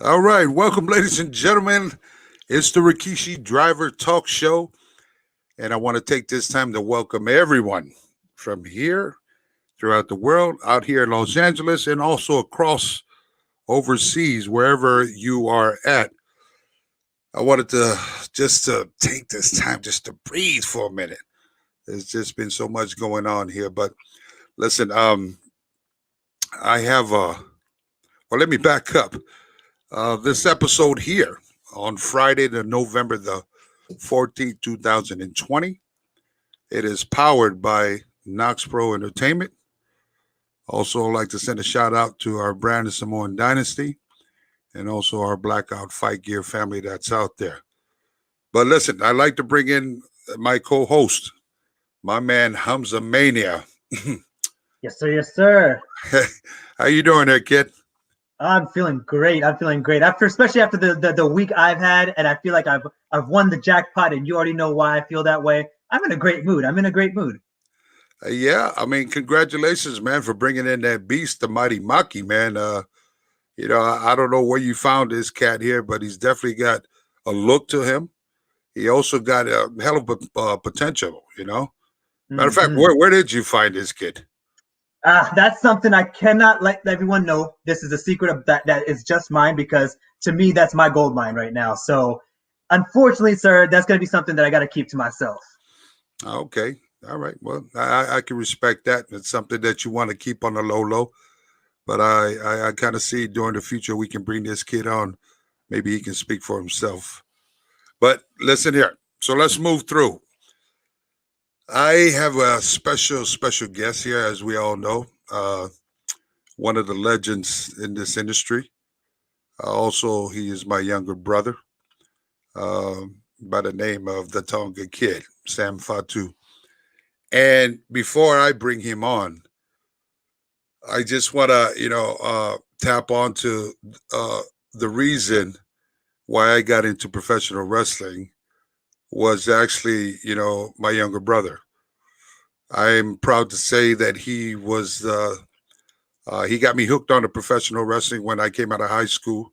All right, welcome, ladies and gentlemen. It's the Rikishi Driver Talk Show, and I want to take this time to welcome everyone from here throughout the world, out here in Los Angeles, and also across overseas, wherever you are at. I wanted to just to take this time just to breathe for a minute. There's just been so much going on here, but listen, I have well, let me back up. This episode here on Friday, the November the 14th, 2020. It is powered by Knox Pro Entertainment. Also, I'd like to send a shout out to our Brand Samoan Dynasty and also our Blackout Fight Gear family that's out there. But listen, I'd like to bring in my co-host, my man Hamza Mania. Yes, sir. Yes, sir. How you doing there, kid? I'm feeling great. I'm feeling great especially after the week I've had, and I feel like I've won the jackpot, and you already know why I feel that way. I'm in a great mood. I'm in a great mood. Yeah, I mean, congratulations, man, for bringing in that beast, the mighty Maki, man. I don't know where you found this cat here, but he's definitely got a look to him. He also got a hell of a potential, you know. Matter of fact, where did you find this kid? That's something I cannot let everyone know. This is a secret of that is just mine, because to me that's my gold mine right now. So unfortunately, sir, that's going to be something that I got to keep to myself. Okay. All right. Well, I can respect that. It's something that you want to keep on the low. But I kind of see during the future we can bring this kid on. Maybe he can speak for himself. But listen here. So let's move through. I have a special guest here, as we all know. One of the legends in this industry. Also, he is my younger brother by the name of the Tonga Kid, Sam Fatu. And before I bring him on, I just want to, tap onto the reason why I got into professional wrestling was actually, my younger brother. I'm proud to say that he got me hooked on the professional wrestling when I came out of high school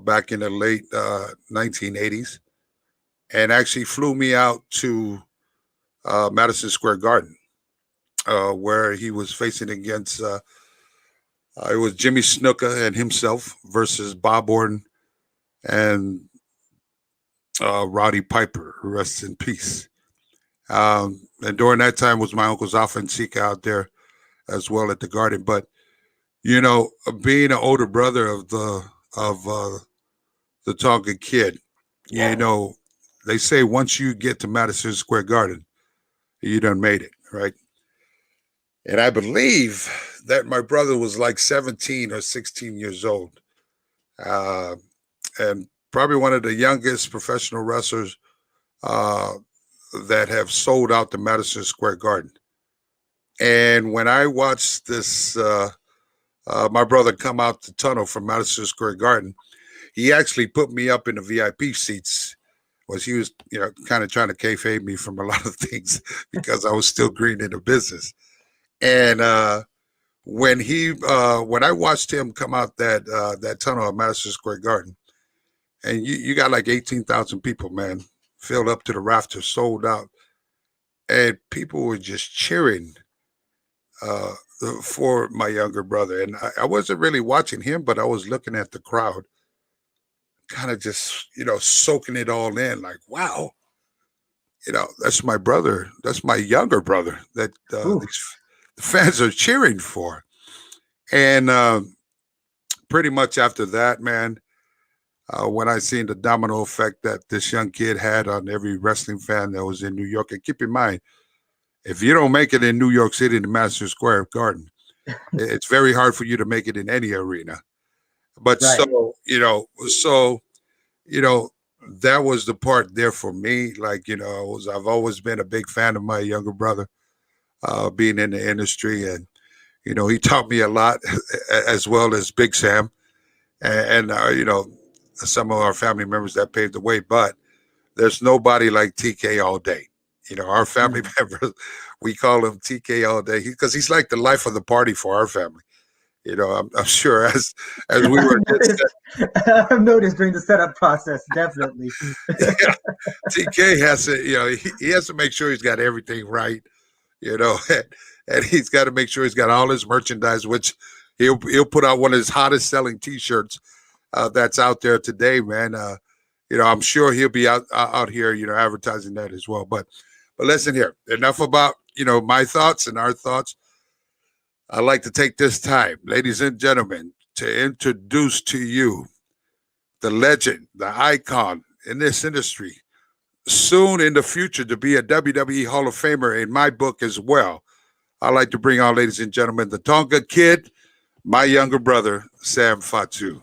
back in the late 1980s, and actually flew me out to Madison Square Garden, where he was facing against it was Jimmy Snuka and himself versus Bob Orton and Roddy Piper, rest in peace. And during that time was my uncle's Alpha and Sika out there as well at the Garden. But being an older brother of the Tonga Kid, they say once you get to Madison Square Garden, you done made it, right? And I believe that my brother was like 17 or 16 years old, and probably one of the youngest professional wrestlers uh, that have sold out the Madison Square Garden. And when I watched this, my brother come out the tunnel from Madison Square Garden, he actually put me up in the VIP seats. Was he was kind of trying to kayfabe me from a lot of things because I was still green in the business. And when I watched him come out that tunnel at Madison Square Garden, and you got like 18,000 people, man, filled up to the rafters, sold out, and people were just cheering uh, for my younger brother. And I wasn't really watching him, but I was looking at the crowd, kind of just soaking it all in, like, wow, that's my brother, that's my younger brother that the fans are cheering for. And pretty much after that, man, when I seen the domino effect that this young kid had on every wrestling fan that was in New York. And keep in mind, if you don't make it in New York City in the Madison Square Garden, it's very hard for you to make it in any arena. But Right. that was the part there for me. Like, I've always been a big fan of my younger brother, being in the industry. And, he taught me a lot, as well as Big Sam. And some of our family members that paved the way. But there's nobody like TK all day. Our family members, we call him TK all day because he's like the life of the party for our family. I'm sure as we were I've noticed during the setup process, definitely. yeah, TK has to, he has to make sure he's got everything right, you know, and he's got to make sure he's got all his merchandise, which he'll put out one of his hottest selling T-shirts that's out there today, man. I'm sure he'll be out here, advertising that as well. But listen here, enough about my thoughts and our thoughts. I'd like to take this time, ladies and gentlemen, to introduce to you the legend, the icon in this industry, soon in the future to be a WWE Hall of Famer in my book as well. I'd like to bring on, ladies and gentlemen, the Tonga Kid, my younger brother, Sam Fatu.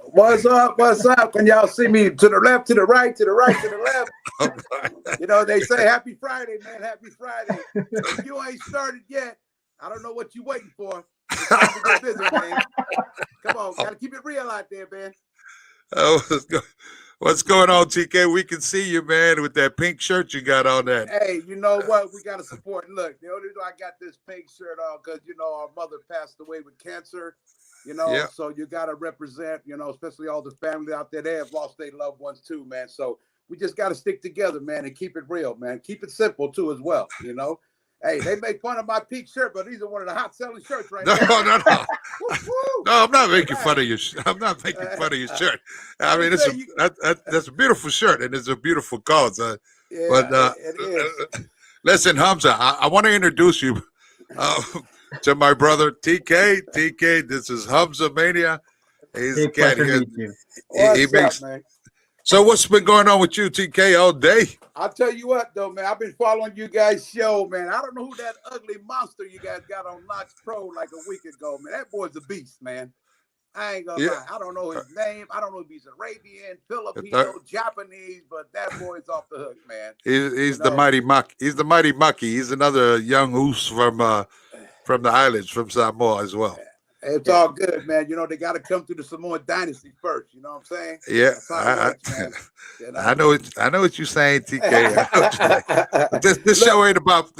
What's up? What's up? Can y'all see me to the left, to the right, to the right, to the left? They say happy Friday, man. Happy Friday. If you ain't started yet, I don't know what you're waiting for. It's time to get busy, man. Come on, gotta keep it real out there, man. Oh, what's going on, TK? We can see you, man, with that pink shirt you got on that. Hey, you know what? We got to support. Look, the only reason I got this pink shirt on because, our mother passed away with cancer, Yep. So you got to represent, especially all the family out there. They have lost their loved ones too, man. So we just got to stick together, man, and keep it real, man. Keep it simple too as well, Hey, they make fun of my pink shirt, but these are one of the hot selling shirts right now. No. Woo-hoo. No, I'm not making fun of your. I'm not making fun of your shirt. I mean, that's a beautiful shirt, and it's a beautiful cause. Yeah, but it is. Listen, Hamza, I want to introduce you to my brother TK. TK, this is Hamza Mania. He's a cat here. What's up, man? So what's been going on with you, TK, all day? I'll tell you what, though, man. I've been following you guys' show, man. I don't know who that ugly monster you guys got on Knox Pro like a week ago, man. That boy's a beast, man. I ain't gonna lie. I don't know his name. I don't know if he's Arabian, Filipino, Japanese, but that boy's off the hook, man. He's the mighty Maki. He's the mighty Maki. He's another young oos from the islands, from Samoa as well. It's all good, man. They got to come through the Samoan dynasty first. You know what I'm saying? Yeah, I know what you're saying, TK. This show ain't about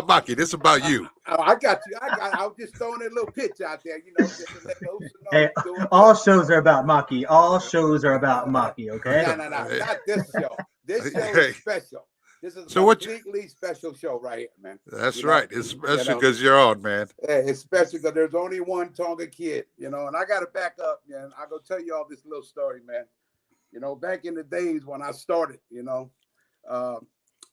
Maki. This about you. I got you. I was just throwing a little pitch out there, just to let those know. Hey, all shows are about Maki. All shows are about Maki. Okay? No, not this show. This show is special. This is a completely special show right here, man. That's right. It's special because you're on, man. Yeah, it's special because there's only one Tonga Kid, and I got to back up, man. I go tell you all this little story, man. Back in the days when I started, it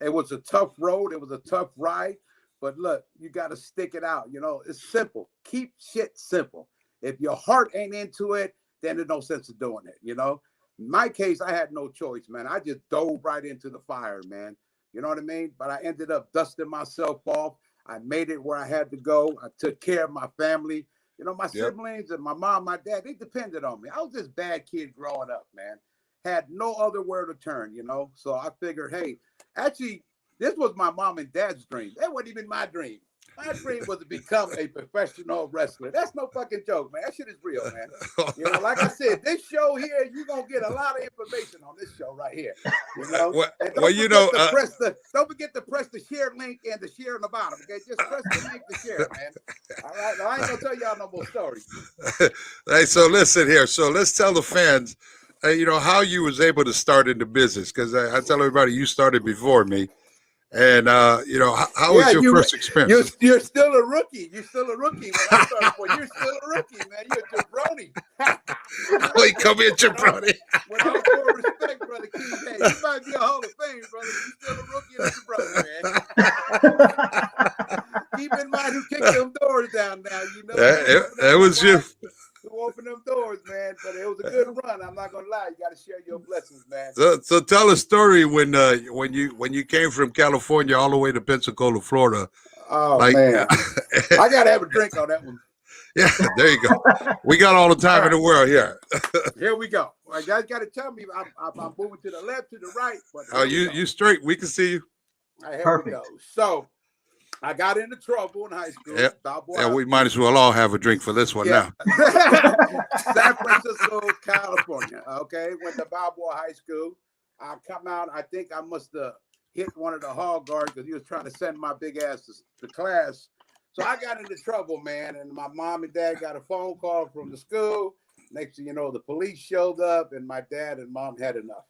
was a tough road. It was a tough ride. But look, you got to stick it out. It's simple. Keep shit simple. If your heart ain't into it, then there's no sense of doing it, In my case, I had no choice, man. I just dove right into the fire, man. You know what I mean? But I ended up dusting myself off. I made it where I had to go. I took care of my family. My siblings and my mom, my dad, they depended on me. I was this bad kid growing up, man. Had no other where to turn, So I figured, hey, actually, this was my mom and dad's dream. That wasn't even my dream. My dream was to become a professional wrestler. That's no fucking joke, man. That shit is real, man. Like I said, this show here, you're going to get a lot of information on this show right here. Don't forget to press the share link and the share on the bottom, okay? Just press the link to share, man. All right? Now, I ain't going to tell y'all no more stories. Hey, so listen here. So let's tell the fans, how you was able to start in the business. Because I tell everybody you started before me. And, how was your first experience? You're still a rookie. You're still a rookie. When I started, you're still a rookie, man. You're a jabroni. Oh, you come here, jabroni. With all due respect, brother King, hey, you might be a Hall of Fame, brother. You're still a rookie and a jabroni, man. Keep in mind who kicked them doors down now, That was you. Who opened them doors, man? But it was a good run. I'm not gonna lie. You got to share your blessings, man. So tell a story when you came from California all the way to Pensacola, Florida. Oh man, I gotta have a drink on that one. Yeah, there you go. We got all the time in the world here. Here we go. Well, you guys got to tell me I'm moving to the left, to the right. But you straight. We can see you. All right, here we go. So I got into trouble in high school. Yeah, we might as well all have a drink for this one now. San Francisco, California. Okay, went to Balboa High School. I come out. I think I must have hit one of the hall guards because he was trying to send my big ass to class. So I got into trouble, man, and my mom and dad got a phone call from the school. Next thing you know, the police showed up, and my dad and mom had enough.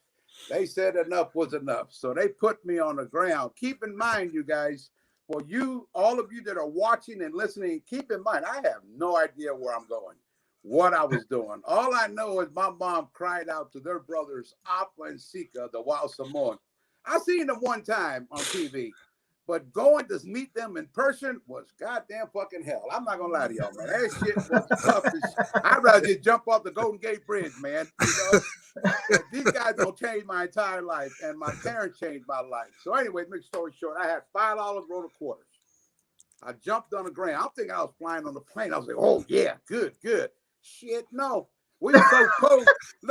They said enough was enough, so they put me on the ground. Keep in mind, you guys, for you, all of you that are watching and listening, keep in mind, I have no idea where I'm going, what I was doing. All I know is my mom cried out to their brothers, Appa and Sika, the Wild Samoan. I seen them one time on TV. But going to meet them in person was goddamn fucking hell. I'm not gonna lie to y'all, man. That shit was tough. I'd rather just jump off the Golden Gate Bridge, man. You know, these guys gonna change my entire life, and my parents changed my life. So anyway, make story short, I had $5 roll of quarters. I jumped on the ground. I'm thinking I was flying on the plane. I was like, oh yeah, good. Shit, no. We were so poor.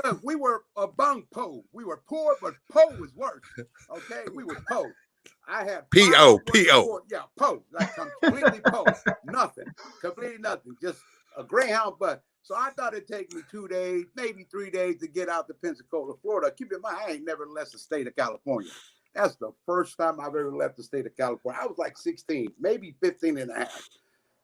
Look, we were a bung po. We were poor, but po was worse. Okay, we were po. I had P.O. Yeah, po, like completely po, nothing, completely nothing, just a Greyhound bus. So I thought it'd take me 2 days, maybe 3 days to get out to Pensacola, Florida. Keep in mind, I ain't never left the state of California. That's the first time I've ever left the state of California. I was like 16, maybe 15 and a half.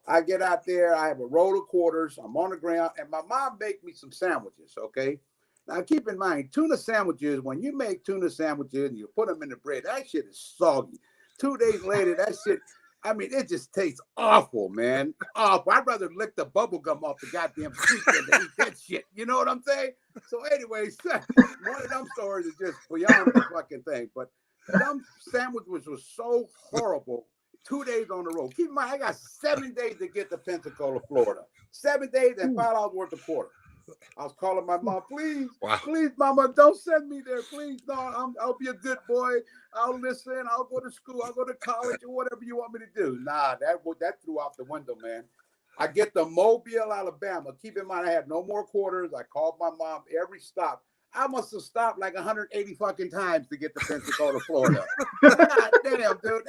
I get out there, I have a roll of quarters, I'm on the ground, and my mom baked me some sandwiches, okay? Now, keep in mind, tuna sandwiches, when you make tuna sandwiches and you put them in the bread, that shit is soggy. 2 days later, that shit, I mean, it just tastes awful, man. Awful. I'd rather lick the bubble gum off the goddamn street than to eat that shit. You know what I'm saying? So anyways, one of them stories is just beyond the fucking thing. But them sandwiches were so horrible. 2 days on the road. Keep in mind, I got 7 days to get to Pensacola, Florida. 7 days and $5 worth of quarter. I was calling my mom, please, please, mama, don't send me there, please. No, I'll be a good boy. I'll listen. I'll go to school. I'll go to college or whatever you want me to do. Nah, that threw out the window, man. I get to Mobile, Alabama. Keep in mind, I had no more quarters. I called my mom every stop. I must have stopped like 180 fucking times to get to Pensacola, Florida. God damn, dude.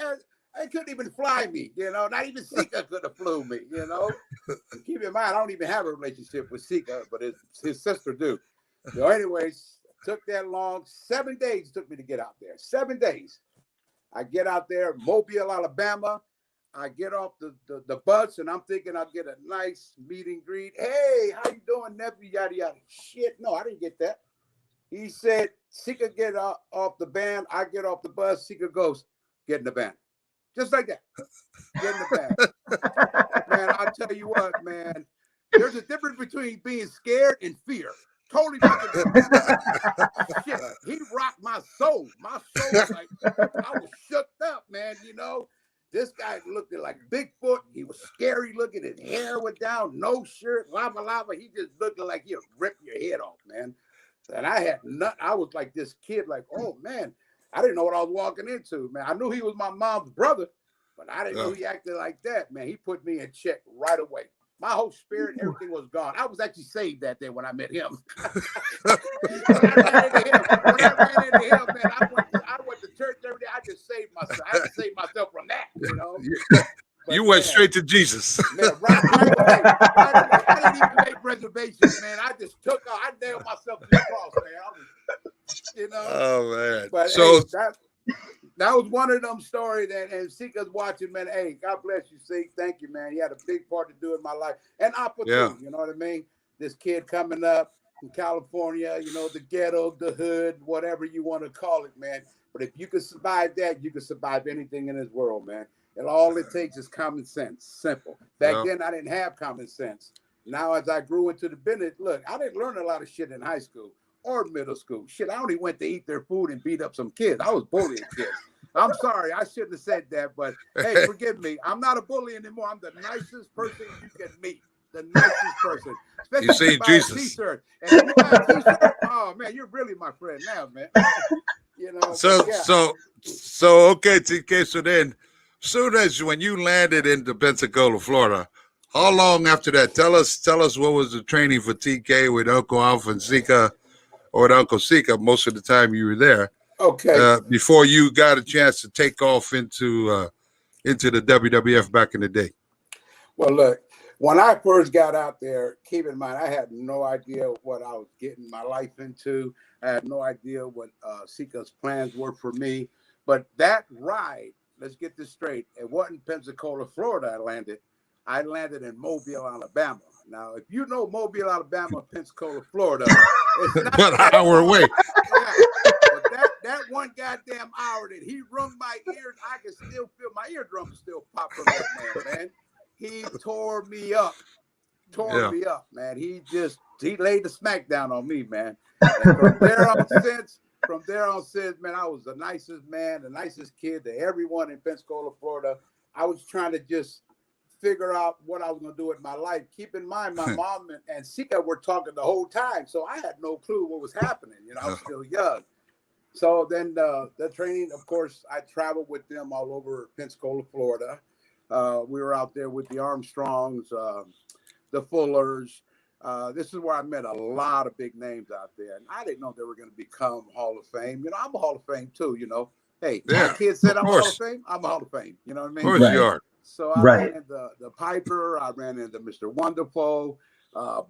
They couldn't even fly me, you know. Not even Sika could have flew me, you know. And keep in mind, I don't even have a relationship with Sika, but his sister do. So anyways, took that long. 7 days it took me to get out there. 7 days. I get out there, Mobile, Alabama. I get off the bus, and I'm thinking I'll get a nice meet and greet. Hey, how you doing, nephew? Yada, yada. Shit, no, I didn't get that. He said, Sika get off the van. I get off the bus. Sika goes, get in the van. Just like that. Get in the bag. Man, I tell you what, man. There's a difference between being scared and fear. Totally fucking shit. He rocked my soul. My soul, like, I was shook up, man, you know. This guy looked like Bigfoot. He was scary looking. His hair went down, no shirt, lava. He just looked like he'd rip your head off, man. And I had nothing. I was like this kid, like, oh, man. I didn't know what I was walking into, man. I knew he was my mom's brother, but I didn't know he acted like that, man. He put me in check right away. My whole spirit, everything was gone. I was actually saved that day when I met him. When I ran into him, man, I went to church every day. I just saved myself. I had to save myself from that, you know. But, you went straight to Jesus. Man, right away. I didn't even make reservations, man. I just took off. I nailed myself to the cross, man. You know. Oh man. But so hey, that was one of them stories and Sika's watching, man. Hey, God bless you, Sika. Thank you, man. He had a big part to do in my life. And Appa too, you know what I mean? This kid coming up in California, you know, the ghetto, the hood, whatever you want to call it, man. But if you can survive that, you can survive anything in this world, man. And all it takes is common sense. Simple. Back then, I didn't have common sense. Now, as I grew into the business, look, I didn't learn a lot of shit in high school or middle school. Shit, I only went to eat their food and beat up some kids. I was bullying kids. I'm sorry, I shouldn't have said that, but hey, forgive me. I'm not a bully anymore. I'm the nicest person you can meet. The nicest person. Especially you see Jesus. T-shirt. And if you buy a T-shirt, oh man, you're really my friend now, man. You know. So okay, TK. So then, soon as when you landed into Pensacola, Florida, how long after that? Tell us what was the training for TK with Uncle Alpha and Sika, or with Uncle Sika? Most of the time you were there. Okay. Before you got a chance to take off into the WWF back in the day. Well, look, when I first got out there, keep in mind, I had no idea what I was getting my life into. I had no idea what Sika's plans were for me. But that ride, let's get this straight, it wasn't Pensacola, Florida I landed. I landed in Mobile, Alabama. Now, if you know Mobile, Alabama, Pensacola, Florida, it's not What that hour far. away? Yeah. But that one goddamn hour that he wrung my ears, I can still feel my eardrums still pop from that man. He tore me up. Me up, man. He laid the smackdown on me, man. And from there on since, man, I was the nicest man, the nicest kid to everyone in Pensacola, Florida. I was trying to just figure out what I was going to do with my life. Keep in mind, my mom and Sika were talking the whole time, so I had no clue what was happening. You know, I was still young. So then the training, of course, I traveled with them all over Pensacola, Florida. We were out there with the Armstrongs, the Fullers. This is where I met a lot of big names out there. And I didn't know they were going to become Hall of Fame. You know, I'm a Hall of Fame too, you know. Hey, my kid said I'm a Hall of Fame. I'm a Hall of Fame. You know what I mean? Of course you are. So I ran into the Piper. I ran into Mr. Wonderful,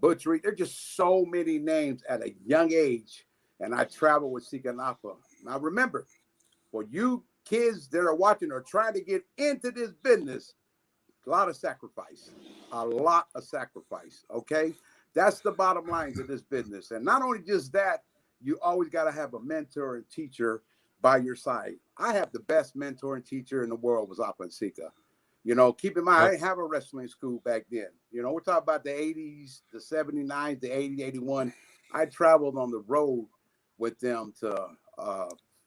Butch Reed. There's just so many names at a young age. And I traveled with Sika and Appa. Now remember, for you kids that are watching or trying to get into this business, a lot of sacrifice, okay? That's the bottom line to this business. And not only just that, you always got to have a mentor and teacher by your side. I have the best mentor and teacher in the world was Appa and Sika. You know, keep in mind, I didn't have a wrestling school back then. You know, we're talking about the 80s, the 79s, the 80, 81. I traveled on the road with them to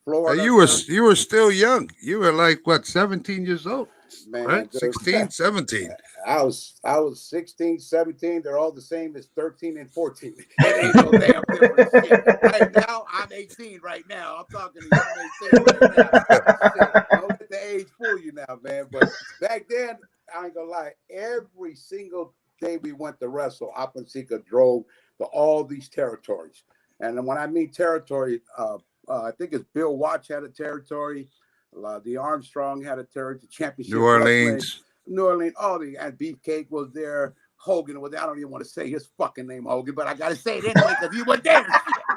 Florida. You were still young. You were like, what, 17 years old? Man, right? 16, 17. I was 16, 17. They're all the same as 13 and 14. It ain't no damn different shit. Right now, I'm 18 right now. I'm talking to you, I'm 18 right now. Shit, don't let the age fool you now, man. But back then, I ain't gonna lie, every single day we went to wrestle, Appa and Sika drove to all these territories. And when I mean territory, I think it's Bill Watch had a territory. The Armstrong had a territory, championship. New Orleans, all the and Beefcake was there. Hogan was there. I don't even want to say his fucking name, Hogan, but I gotta say it anyway because he was there.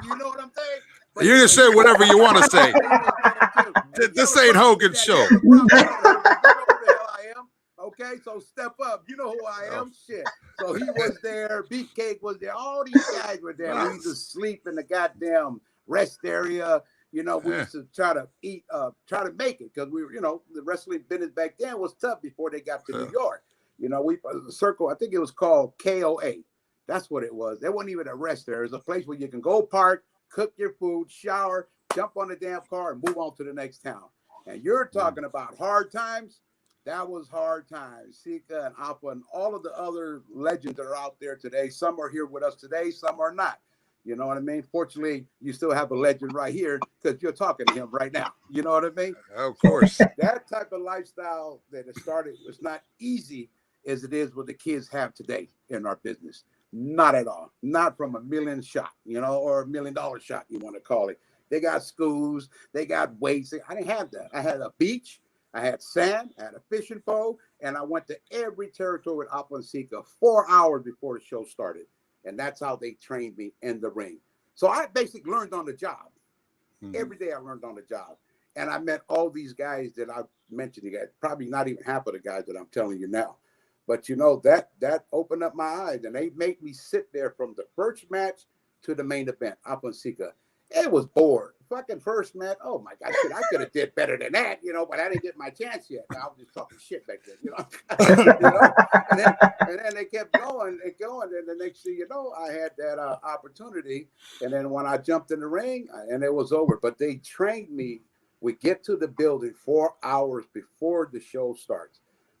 You know what I'm saying? But you can say whatever you want to say. This ain't Hogan's show. Okay, so step up. You know who I am. Shit. So he was there. Beefcake was there. All these guys were there. We used to sleep in the goddamn rest area. You know, we used to try to eat, try to make it because we were, you know, the wrestling business back then was tough before they got to New York. You know, the circle, I think it was called KOA. That's what it was. There wasn't even a rest there. It was a place where you can go park, cook your food, shower, jump on the damn car, and move on to the next town. And you're talking about hard times. That was hard times. Sika and Appa and all of the other legends that are out there today. Some are here with us today, some are not. You know what I mean? Fortunately, you still have a legend right here because you're talking to him right now. You know what I mean? Of course. That type of lifestyle that it started was not easy as it is what the kids have today in our business. Not at all. Not from a million shot, you know, or $1 million shot, you want to call it. They got schools. They got weights. I didn't have that. I had a beach. I had sand. I had a fishing pole. And I went to every territory with Appa and Sika 4 hours before the show started. And that's how they trained me in the ring. So I basically learned on the job. Every day I learned on the job. And I met all these guys that I mentioned. You guys, probably not even half of the guys that I'm telling you now. But, you know, that opened up my eyes. And they made me sit there from the first match to the main event, Appa and Sika. It was bored. Fucking first match. Oh, my God. Shit, I could have did better than that, you know, but I didn't get my chance yet. I was just talking shit back then, you know. You know? And then they kept going and going. And the next thing you know, I had that opportunity. And then when I jumped in the ring, and it was over. But they trained me. We get to the building 4 hours before the show starts.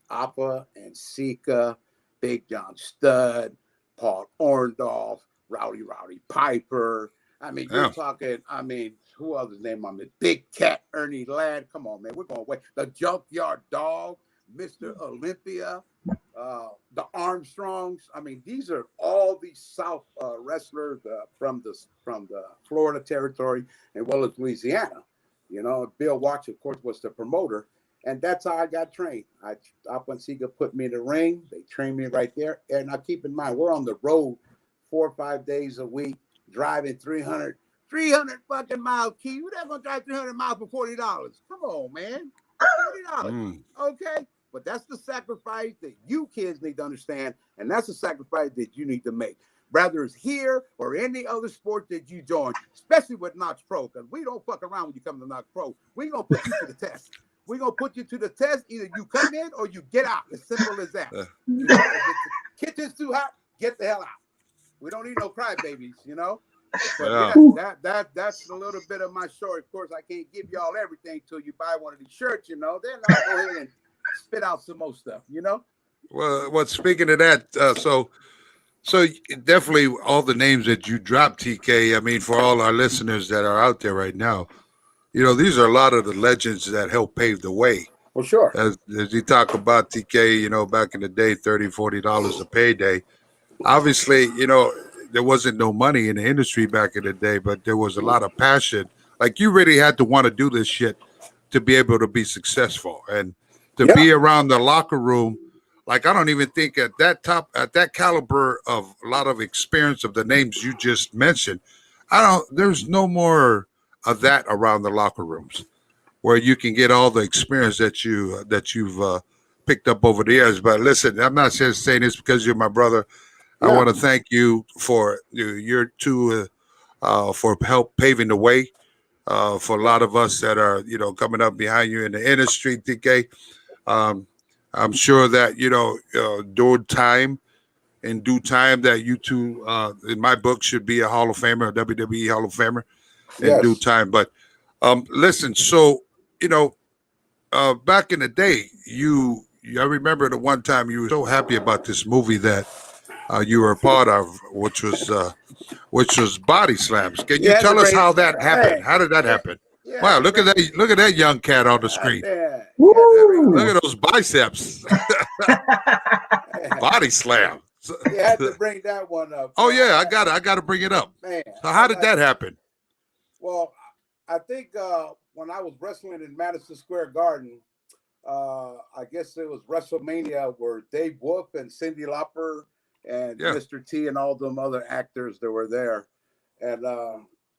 Appa and Sika, Big John Studd, Paul Orndorff, Rowdy Piper. I mean, you're talking, I mean, who else is name on it? Big Cat, Ernie Ladd. Come on, man. We're going away. The Junkyard Dog, Mr. Olympia, the Armstrongs. I mean, these are all these South wrestlers from the Florida territory as well as Louisiana. You know, Bill Watch, of course, was the promoter. And that's how I got trained. Appa and Sika put me in the ring. They trained me right there. And now keep in mind, we're on the road 4 or 5 days a week, driving 300 fucking miles. Key, you never gonna drive 300 miles for $40. Come on, man. $40. Okay. But that's the sacrifice that you kids need to understand, and that's the sacrifice that you need to make. Whether it's here or any other sport that you join, especially with Knox Pro, because we don't fuck around when you come to Knox Pro. We're going to put you to the test. We're going to put you to the test. Either you come in or you get out. As simple as that. You know, if the kitchen's too hot, get the hell out. We don't need no crybabies, you know. But yeah, that's a little bit of my story. Of course, I can't give y'all everything till you buy one of these shirts, you know. Then I'll go ahead and spit out some more stuff, you know. Well, speaking of that, so definitely all the names that you dropped, TK. I mean, for all our listeners that are out there right now, you know, these are a lot of the legends that helped pave the way. For sure. As you talk about TK, you know, back in the day, $30, $40 a payday. Obviously, you know, there wasn't no money in the industry back in the day, but there was a lot of passion. Like, you really had to want to do this shit to be able to be successful and to be around the locker room. Like, I don't even think at that caliber of a lot of experience of the names you just mentioned, there's no more of that around the locker rooms where you can get all the experience that you've picked up over the years. But listen, I'm not just saying this because you're my brother. I want to thank you for for help paving the way for a lot of us that are, you know, coming up behind you in the industry, TK. I'm sure that, you know, in due time that you two, in my book, should be a Hall of Famer, a WWE Hall of Famer in due time. But listen, so, you know, back in the day, I remember the one time you were so happy about this movie that you were a part of, which was Body Slams. Can you tell us how that happened? How did that happen? Yeah, wow, look at that young cat on the screen. Look at those biceps. Body slam. You had to bring that one up. Oh yeah, I got to bring it up. Man, so how did that happen? Well, I think when I was wrestling in Madison Square Garden, I guess it was WrestleMania where Dave Wolf and Cyndi Lauper and Mr. T and all them other actors that were there. And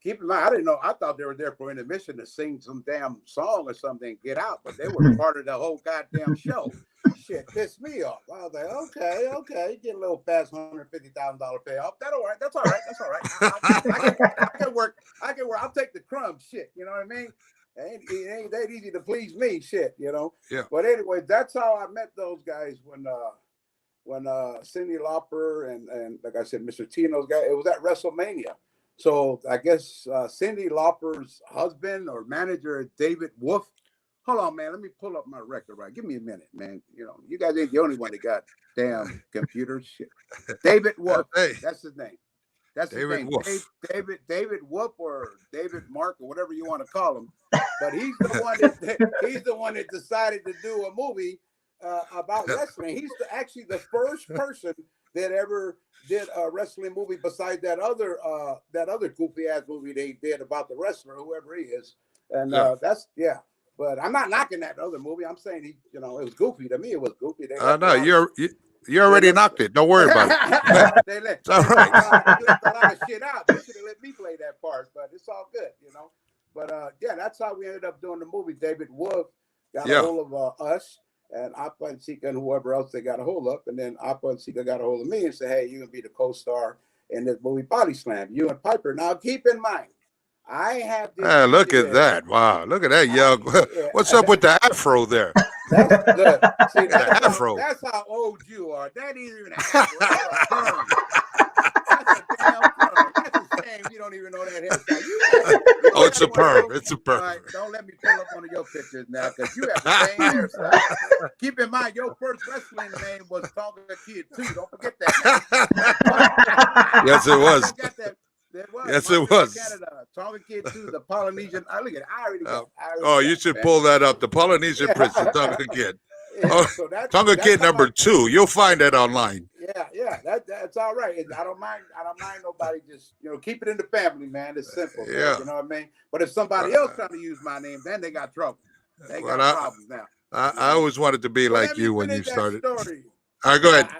keep in mind, I didn't know. I thought they were there for intermission to sing some damn song or something, get out. But they were part of the whole goddamn show. Shit pissed me off. I was like, okay, get a little fast $150,000 payoff. That's all right. I can work. I'll take the crumbs. Shit, you know what I mean? It ain't that easy to please me. Shit, you know. Yeah. But anyway, that's how I met those guys when Cyndi Lauper and like I said, Mr. T and those guys. It was at WrestleMania. So I guess Cyndi Lauper's husband or manager, David Wolf. Hold on, man. Let me pull up my record. Right, give me a minute, man. You know, you guys ain't the only one that got damn computers. Shit. David Wolf. Hey. That's his name. That's his name. Wolf. David Wolf or David Mark or whatever you want to call him. But he's the one that decided to do a movie about wrestling. He's actually the first person that ever did a wrestling movie besides that other goofy ass movie they did about the wrestler, whoever he is. And But I'm not knocking that other movie. I'm saying it was goofy. To me, it was goofy. No, you already knocked it. Don't worry about it. It's all right. They left a lot of shit out. They should have let me play that part, but it's all good, you know. But that's how we ended up doing the movie. David Wolf got a hold of us and Appa and Sika and whoever else they got a hold of, and then Appa and Sika got a hold of me and said, "Hey, you're gonna be the co-star in this movie Body Slam. You and Piper." Now, keep in mind, I have this. Look at that! Wow, look at that young. What's up with the afro there? That's afro. That's how old you are. That ain't even an afro. That's a perm. That's a damn perm. That's a shame you don't even know that hairstyle. It's a perm. It's a perm. Right, don't let me pull up one of your pictures now, because you have the same hairstyle. Keep in mind, your first wrestling name was Tonga Kid too. Don't forget that. Yes, it was. Yes, it was. Canada, Tonga Kid too, the Polynesian. Look at it. I already got. You should pull that up. The Polynesian Prince, the Tonga Kid. So Tonga Kid number 2. You'll find that online. Yeah. That's all right. I don't mind nobody just keep it in the family, man. It's simple. Yeah. You know what I mean? But if somebody else trying to use my name, then they got trouble. They got problems now. I always wanted to be like you when you started. Story. All right, go ahead.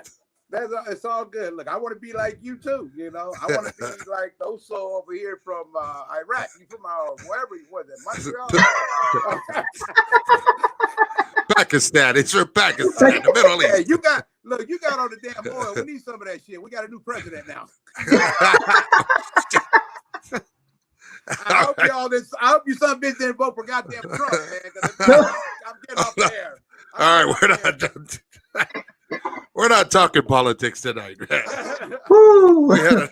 It's all good. Look, I want to be like you too. You know, I want to be like Oso over here from Iraq. You from wherever you was, Montreal. Pakistan. It's from Pakistan, the Middle Hey, East. you got all the damn oil. We need some of that shit. We got a new president now. I hope you some bitch didn't vote for goddamn Trump, man. I'm getting off the air. All right, we're not talking politics tonight, man. Woo. I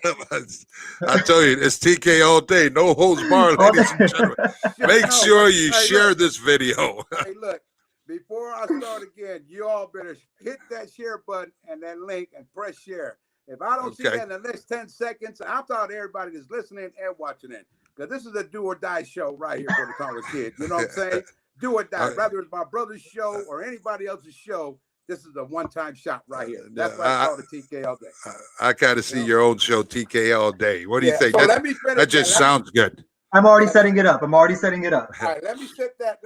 tell you, it's TK all day. No holds barred, ladies and gentlemen. Make sure you share this video. Hey, look, before I start again, you all better hit that share button and that link and press share. If I don't see that in the next 10 seconds, I'm talking to everybody that's listening and watching it. Because this is a do or die show right here for the Tonga Kid. You know what I'm saying? Do or die. Whether it's my brother's show or anybody else's show, this is a one-time shot right here. That's why I call it TK all day. I kind of see your own show, TK all day. What do you think? So that just sounds good. I'm already setting it up. All right, let me set that.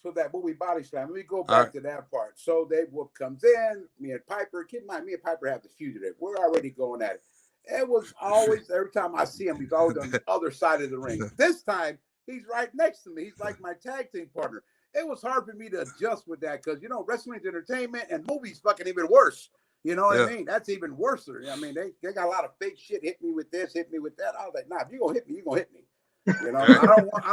So that movie Body Slam. Let me go back to that part. So Whoop comes in. Me and Piper. Keep in mind, me and Piper have the fugitive. We're already going at it. It was always, every time I see him, he's always on the other side of the ring. This time, he's right next to me. He's like my tag team partner. It was hard for me to adjust with that because, wrestling's entertainment and movies fucking even worse. You know what I mean? That's even worse. I mean, they got a lot of fake shit. Hit me with this, hit me with that. I was like, nah, if you're going to hit me, you're going to hit me. I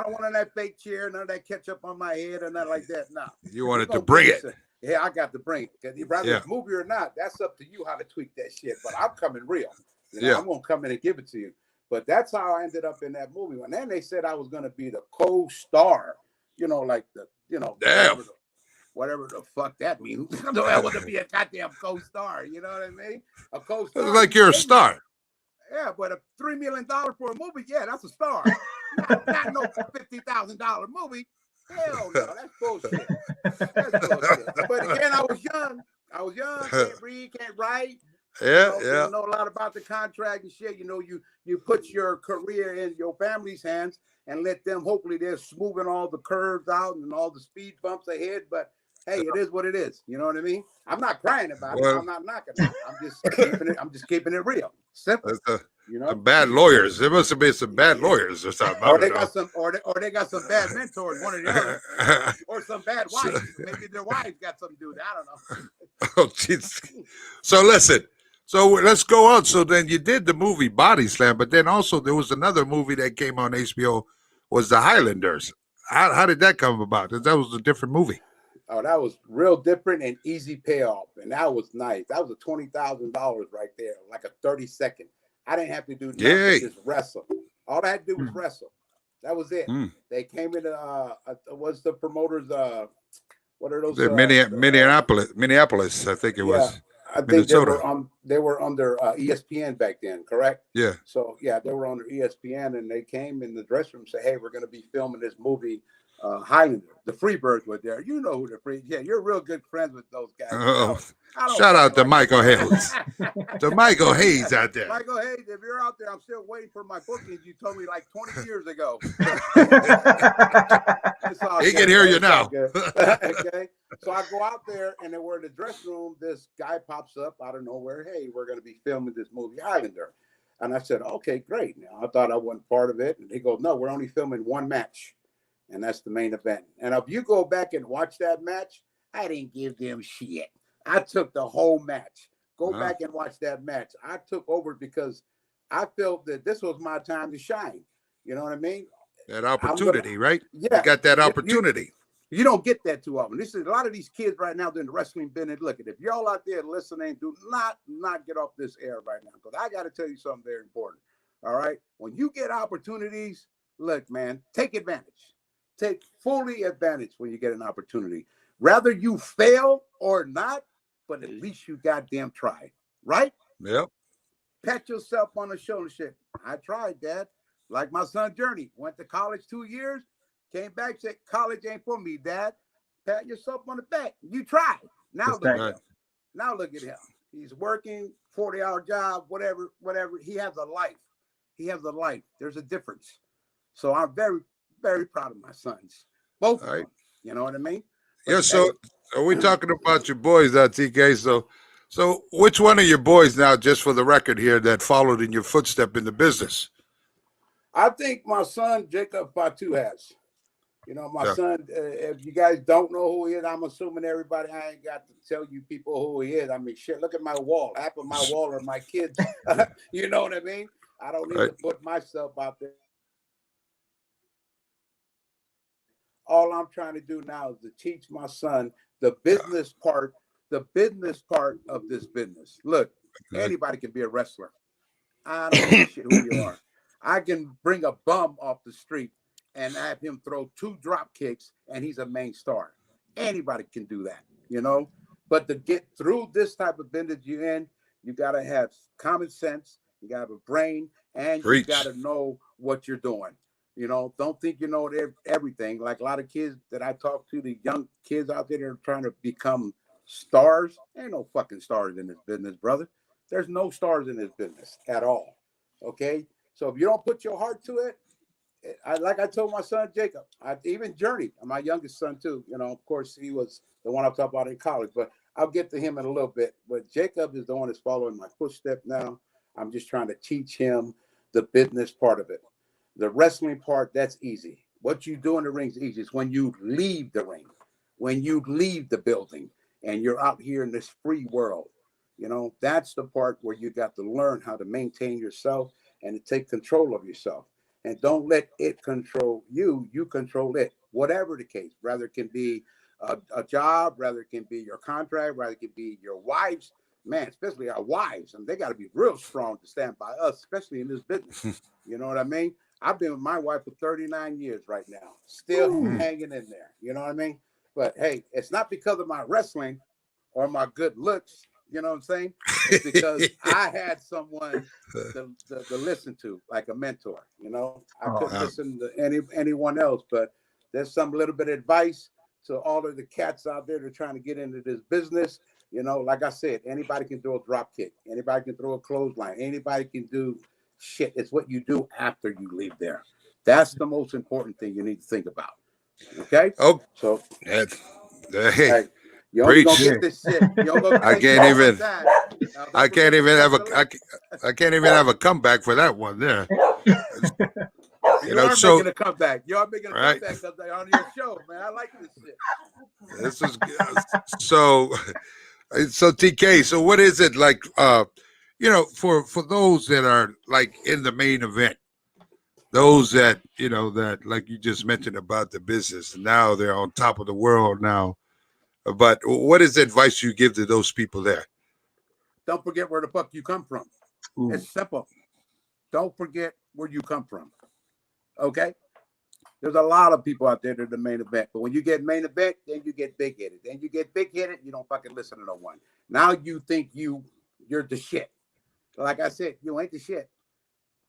don't want none of that fake chair, none of that ketchup on my head or nothing like that. No. You wanted to bring it. Yeah, I got to bring it. Because rather it's movie or not, that's up to you how to tweak that shit. But I'm coming real. I'm gonna come in and give it to you. But that's how I ended up in that movie. And then they said I was gonna be the co-star, like the, whatever the fuck that means. I want to be a goddamn co-star, you know what I mean? A co-star. Like you're a star. Yeah, but a $3 million for a movie, that's a star. not no $50,000 movie. Hell no, that's bullshit. That's bullshit. But again, I was young, can't read, can't write. You know a lot about the contract and shit. You put your career in your family's hands and let them, hopefully they're smoothing all the curves out and all the speed bumps ahead. But hey, it is what it is. You know what I mean? I'm not crying about it. I'm not knocking it. I'm just keeping it real. Simple. Some bad lawyers. There must have been some bad lauyers or something. Or they got some bad mentors, one or the other. Or some bad wives. Maybe their wives got something to do with it. I don't know. Oh, jeez. So listen. So let's go on. So then you did the movie Body Slam, but then also there was another movie that came on HBO, was The Highlanders. How did that come about? Because that was a different movie. Oh, that was real different and easy payoff. And that was nice. That was a $20,000 right there, like a 30-second. I didn't have to do nothing, just wrestle. All I had to do was wrestle. That was it. They came in, what's the promoters, what are those? Minneapolis, I think it was. I think they were under ESPN back then, correct? Yeah. So they were under ESPN, and they came in the dressing room and said, "Hey, we're going to be filming this movie, Highlander." The Freebirds were there. You know who the Free? Yeah, you're real good friends with those guys. Shout out to Michael Hayes. To Michael Hayes out there. Michael Hayes, if you're out there, I'm still waiting for my bookings. You told me like 20 years ago. He can hear you now. Okay. So I go out there, and then we're in the dressing room. This guy pops up out of nowhere. Hey, we're going to be filming this movie, Highlander. And I said, okay, great. Now I thought I wasn't part of it. And he goes, no, we're only filming one match. And that's the main event. And if you go back and watch that match, I didn't give them shit. I took the whole match. Go back and watch that match. I took over because I felt that this was my time to shine. You know what I mean? That opportunity, right? Yeah. You got that opportunity. You don't get that too often. This is a lot of these kids right now doing the wrestling business. Look, if y'all out there listening, do not get off this air right now, because I got to tell you something very important. All right? When you get opportunities, look, man, take advantage. Take fully advantage when you get an opportunity. Rather you fail or not, but at least you goddamn tried, right? Yep. Pat yourself on the shoulder. Shit, I tried, Dad. Like my son Journey went to college 2 years, came back, said college ain't for me, Dad. Pat yourself on the back. You tried. Now look at him. Now look at him. He's working 40-hour job, whatever. He has a life. There's a difference. So I'm very, very proud of my sons. Both of them. You know what I mean? But so are we talking about your boys, TK? So which one of your boys now, just for the record here, that followed in your footstep in the business? I think my son Jacob Fatu has. You know, my Yeah. son, if you guys don't know who he is, I'm assuming everybody, I ain't got to tell you people who he is. I mean, shit, look at my wall. Half of my wall are my kids. You know what I mean? I don't need Right. to put myself out there. All I'm trying to do now is to teach my son the business part of this business. Look, anybody can be a wrestler. I don't give a shit who you are. I can bring a bum off the street and have him throw 2 drop kicks and he's a main star. Anybody can do that, you know? But to get through this type of business you're in, you got to have common sense, you got to have a brain, and Preach. you got to know what you're doing. You know, don't think you know everything. Like a lot of kids that I talk to, the young kids out there that are trying to become stars. Ain't no fucking stars in this business, brother. There's no stars in this business at all. Okay? So if you don't put your heart to it, like I told my son Jacob, even Journey, my youngest son too, you know, of course he was the one I'm talking about in college, but I'll get to him in a little bit. But Jacob is the one that's following my footstep now. I'm just trying to teach him the business part of it. The wrestling part, that's easy. What you do in the ring is easy. It's when you leave the ring, when you leave the building and you're out here in this free world. You know, that's the part where you got to learn how to maintain yourself and to take control of yourself. And don't let it control you. You control it, whatever the case. Rather it can be a job, rather it can be your contract, rather it can be your wives. Man, especially our wives. And they got to be real strong to stand by us, especially in this business. You know what I mean? I've been with my wife for 39 years right now, still hanging in there. You know what I mean? But hey, it's not because of my wrestling or my good looks. You know what I'm saying? It's because I had someone to listen to, like a mentor. You know, I couldn't listen to anyone else, but there's some little bit of advice to all of the cats out there that are trying to get into this business. You know, like I said, anybody can throw a drop kick. Anybody can throw a clothesline. Anybody can do shit. It's what you do after you leave there. That's the most important thing you need to think about. Okay? Oh, So, hey, hey, you only gonna preach. get this shit. You only gonna I get can't even. that. Now, I don't can't forget even the have a. rest of the list. I can't even have a comeback for that one there. You are So making a comeback. You are making a right. comeback because they're on your show, man. I like this shit. This is so. So TK. So what is it like? You know, for those that are like in the main event, those that you know that like you just mentioned about the business. Now they're on top of the world now. But what is the advice you give to those people there? Don't forget where the fuck you come from. Ooh. It's simple. Don't forget where you come from. Okay? There's a lot of people out there that are the main event. But when you get main event, then you get big headed. Then you get big headed, you don't fucking listen to no one. Now you think you're the shit. Like I said, you ain't the shit.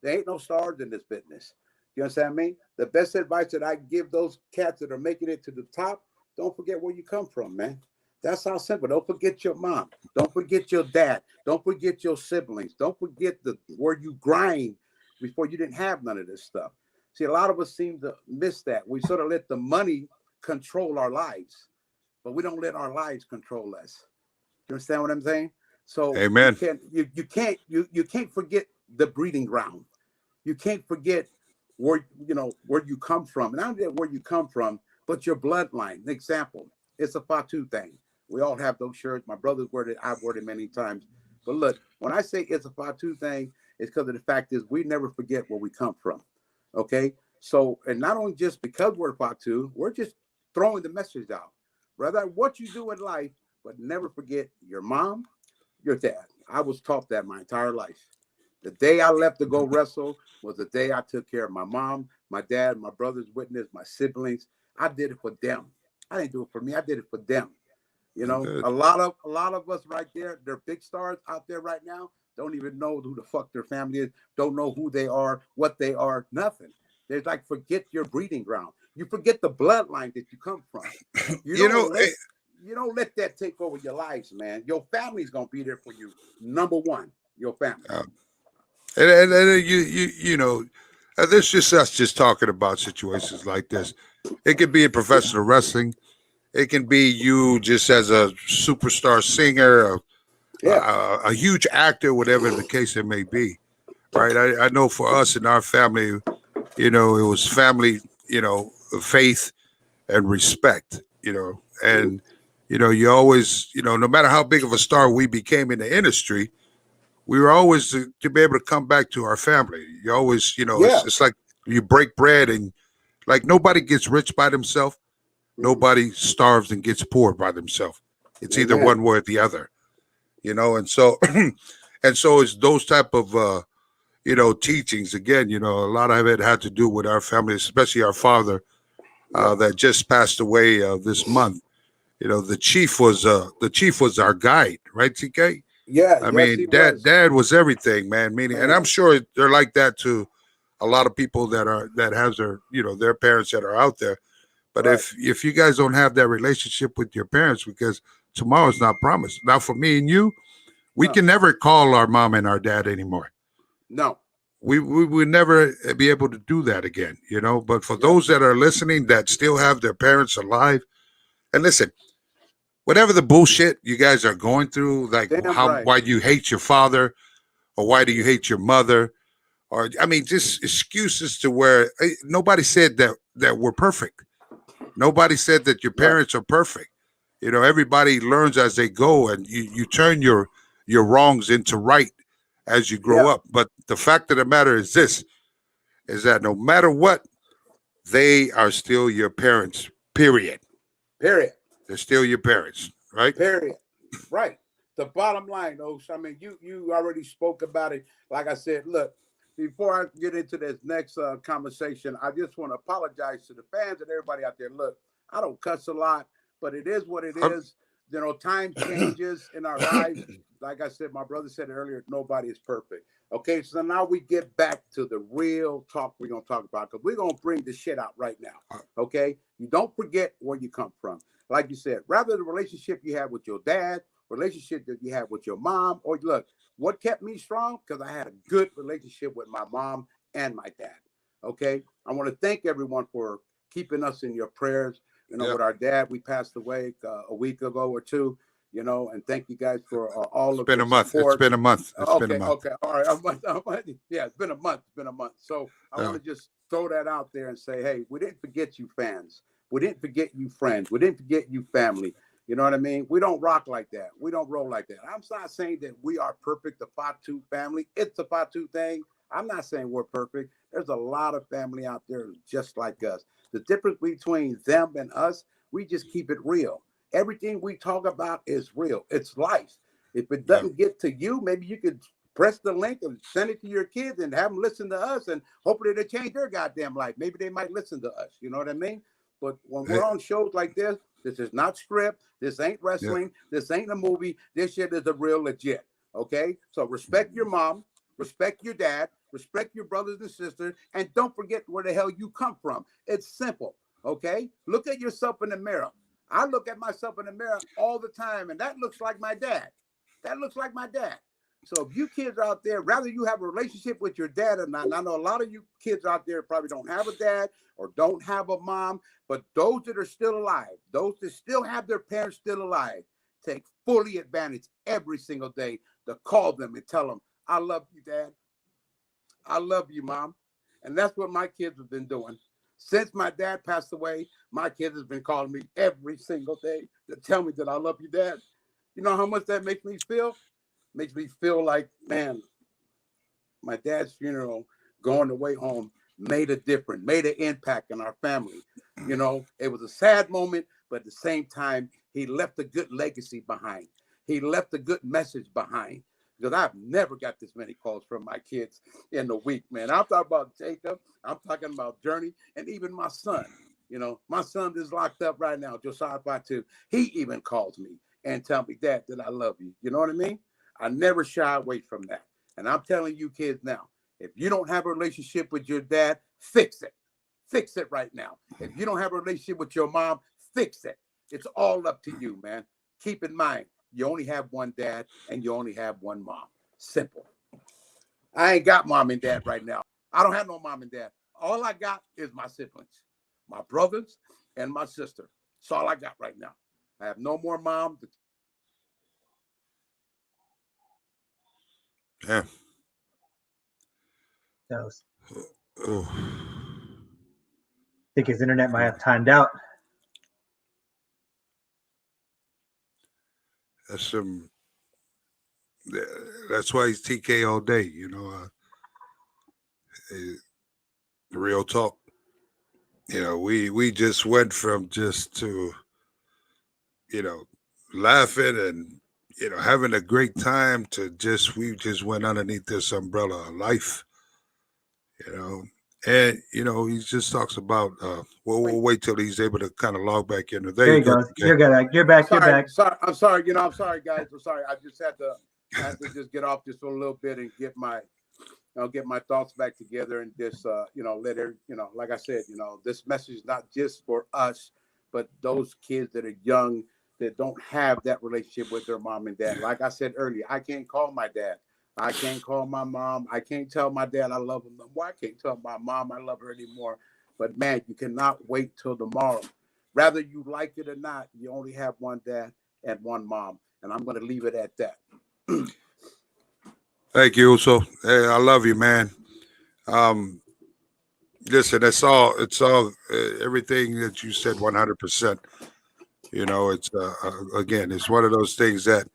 There ain't no stars in this business. You understand me? The best advice that I give those cats that are making it to the top, don't forget where you come from, man. That's how simple. Don't forget your mom. Don't forget your dad. Don't forget your siblings. Don't forget where you grind before you didn't have none of this stuff. See, a lot of us seem to miss that. We sort of let the money control our lives, but we don't let our lives control us. You understand what I'm saying? So Amen. you can't forget the breeding ground. You can't forget where you come from. And I don't get where you come from, but your bloodline. An example, it's a Fatu thing. We all have those shirts. My brother's wore it. I've worn it many times. But look, when I say it's a Fatu thing, it's because of the fact is we never forget where we come from. Okay? So, and not only just because we're Fatu, we're just throwing the message out. Rather what you do in life, but never forget your mom, your dad. I was taught that my entire life. The day I left to go wrestle was the day I took care of my mom, my dad, my brother's witness, my siblings. I did it for them. I didn't do it for me. I did it for them. You know, a lot of us right there, they're big stars out there right now, don't even know who the fuck their family is, don't know who they are, what they are, nothing. They're like, forget your breeding ground. You forget the bloodline that you come from. You don't let that take over your lives, man. Your family's gonna be there for you. Number one, your family. And you know, this just us just talking about situations like this. It could be in professional wrestling. It can be you just as a superstar singer, a huge actor, whatever the case it may be. Right? I know for us in our family, you know, it was family, you know, faith. and respect, and you always, no matter how big of a star we became in the industry, we were always to be able to come back to our family. You always, Yeah. it's like you break bread and like nobody gets rich by themselves. Nobody starves and gets poor by themselves. It's either Amen. one way or the other, and so and so it's those type of teachings again. A lot of it had to do with our family, especially our father that just passed away this month. The chief was our guide, right, TK? Yeah. I Yes, he mean, dad was. dad was everything, man. Meaning, and I'm Man. sure they're like that to a lot of people that has their parents that are out there. But Right. if you guys don't have that relationship with your parents, because tomorrow's not promised. Now, for me and you, we No. can never call our mom and our dad anymore. No. We would never be able to do that again, But for Yeah. those that are listening that still have their parents alive, and listen, whatever the bullshit you guys are going through, like Damn right. why do you hate your father or why do you hate your mother, or I mean, just excuses to where nobody said that we're perfect. Nobody said that your Right. parents are perfect. Everybody learns as they go, and you turn your wrongs into right as you grow Yeah. up. But the fact of the matter is this: is that no matter what, they are still your parents. Period. Period. They're still your parents, right? Period. Right. The bottom line, though, I mean, you already spoke about it. Like I said, look, before I get into this next conversation, I just want to apologize to the fans and everybody out there. Look, I don't cuss a lot, but it is what it Um, is. Time changes in our lives. Like I said, my brother said earlier, nobody is perfect. Okay, so now we get back to the real talk we're going to talk about because we're going to bring the shit out right now. Okay, you don't forget where you come from. Like you said, rather the relationship you have with your dad, relationship that you have with your mom, or look, what kept me strong? Because I had a good relationship with my mom and my dad. Okay. I want to thank everyone for keeping us in your prayers. yeah, With our dad, we passed away a week ago or two, and thank you guys for all it's of been the a month. It's support. been a month. It's been a Okay, month. okay, all right. Yeah, it's been a month. It's been a month. So I Yeah. want to just throw that out there and say, hey, we didn't forget you, fans. We didn't forget you, friends. We didn't forget you, family. You know what I mean? We don't rock like that. We don't roll like that. I'm not saying that we are perfect, the Fatu family. It's a Fatu thing. I'm not saying we're perfect. There's a lot of family out there just like us. The difference between them and us, we just keep it real. Everything we talk about is real. It's life. If it Yeah. doesn't get to you, maybe you could press the link and send it to your kids and have them listen to us, and hopefully they change their goddamn life. Maybe they might listen to us. You know what I mean? But when Hey, we're on shows like this is not script. This ain't yeah. wrestling. This ain't a movie. This shit is a real legit. Okay? So respect your mom, respect your dad, respect your brothers and sisters, and don't forget where the hell you come from. It's simple. Okay? Look at yourself in the mirror. I look at myself in the mirror all the time, and that looks like my dad. That looks like my dad. So if you kids out there, rather you have a relationship with your dad or not, and I know a lot of you kids out there probably don't have a dad or don't have a mom, but those that are still alive, those that still have their parents still alive, take fully advantage every single day to call them and tell them, I love you, Dad. I love you, Mom. And that's what my kids have been doing. Since my dad passed away, my kids have been calling me every single day to tell me that I love you, Dad. You know how much that makes me feel? Makes me feel like, man, my dad's funeral, going away home, made a difference, made an impact in our family. It was a sad moment, but at the same time, he left a good legacy behind. He left a good message behind. Because I've never got this many calls from my kids in a week, man. I'm talking about Jacob, I'm talking about Journey, and even my son. My son is locked up right now, Josiah Batu. He even calls me and tell me, Dad, that I love you. You know what I mean? I never shy away from that. And I'm telling you kids now, if you don't have a relationship with your dad, fix it. Fix it right now. If you don't have a relationship with your mom, fix it. It's all up to you, man. Keep in mind, you only have one dad and you only have one mom. Simple. I ain't got mom and dad right now. I don't have no mom and dad. All I got is my siblings, my brothers, and my sister. That's all I got right now. I have no more mom. Yeah. I Oh. think his internet might have timed out. That's some. That's why he's TK all day. Eh, real talk. We just went from just to you know laughing and having a great time to just we just went underneath this umbrella of life. You know. And he just talks about. We'll wait till he's able to kind of log back in. There There you you go. go. You're good. You're back. You're back. Sorry. I'm sorry. I'm sorry, guys. I'm sorry. I just had to just get off just for a little bit and get my thoughts back together and just let her like I said, this message is not just for us, but those kids that are young that don't have that relationship with their mom and dad. Like I said earlier, I can't call my dad. I can't call my mom. I can't tell my dad I love him. Why I can't tell my mom I love her anymore. But man, you cannot wait till tomorrow. Whether you like it or not, you only have one dad and one mom. And I'm going to leave it at that. Thank you, Uso. Hey, I love you, man. Listen, it's all everything that you said 100%. It's again, it's one of those things that,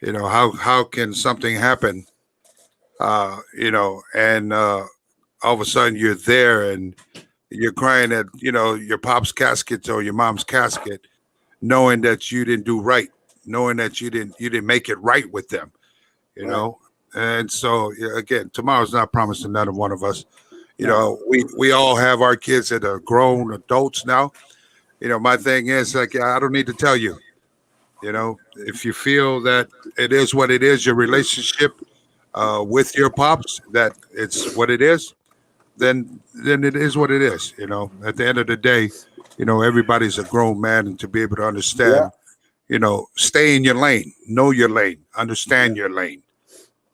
how can something happen, and all of a sudden you're there and you're crying at, your pop's casket or your mom's casket, knowing that you didn't do right, knowing that you didn't make it right with them, Right. And so again, tomorrow's not promised to none of one of us. We all have our kids that are grown adults now. My thing is like I don't need to tell you. If you feel that it is what it is, your relationship with your pops, that it's what it is, then it is what it is. At the end of the day, everybody's a grown man, and to be able to understand, stay in your lane, know your lane, understand your lane.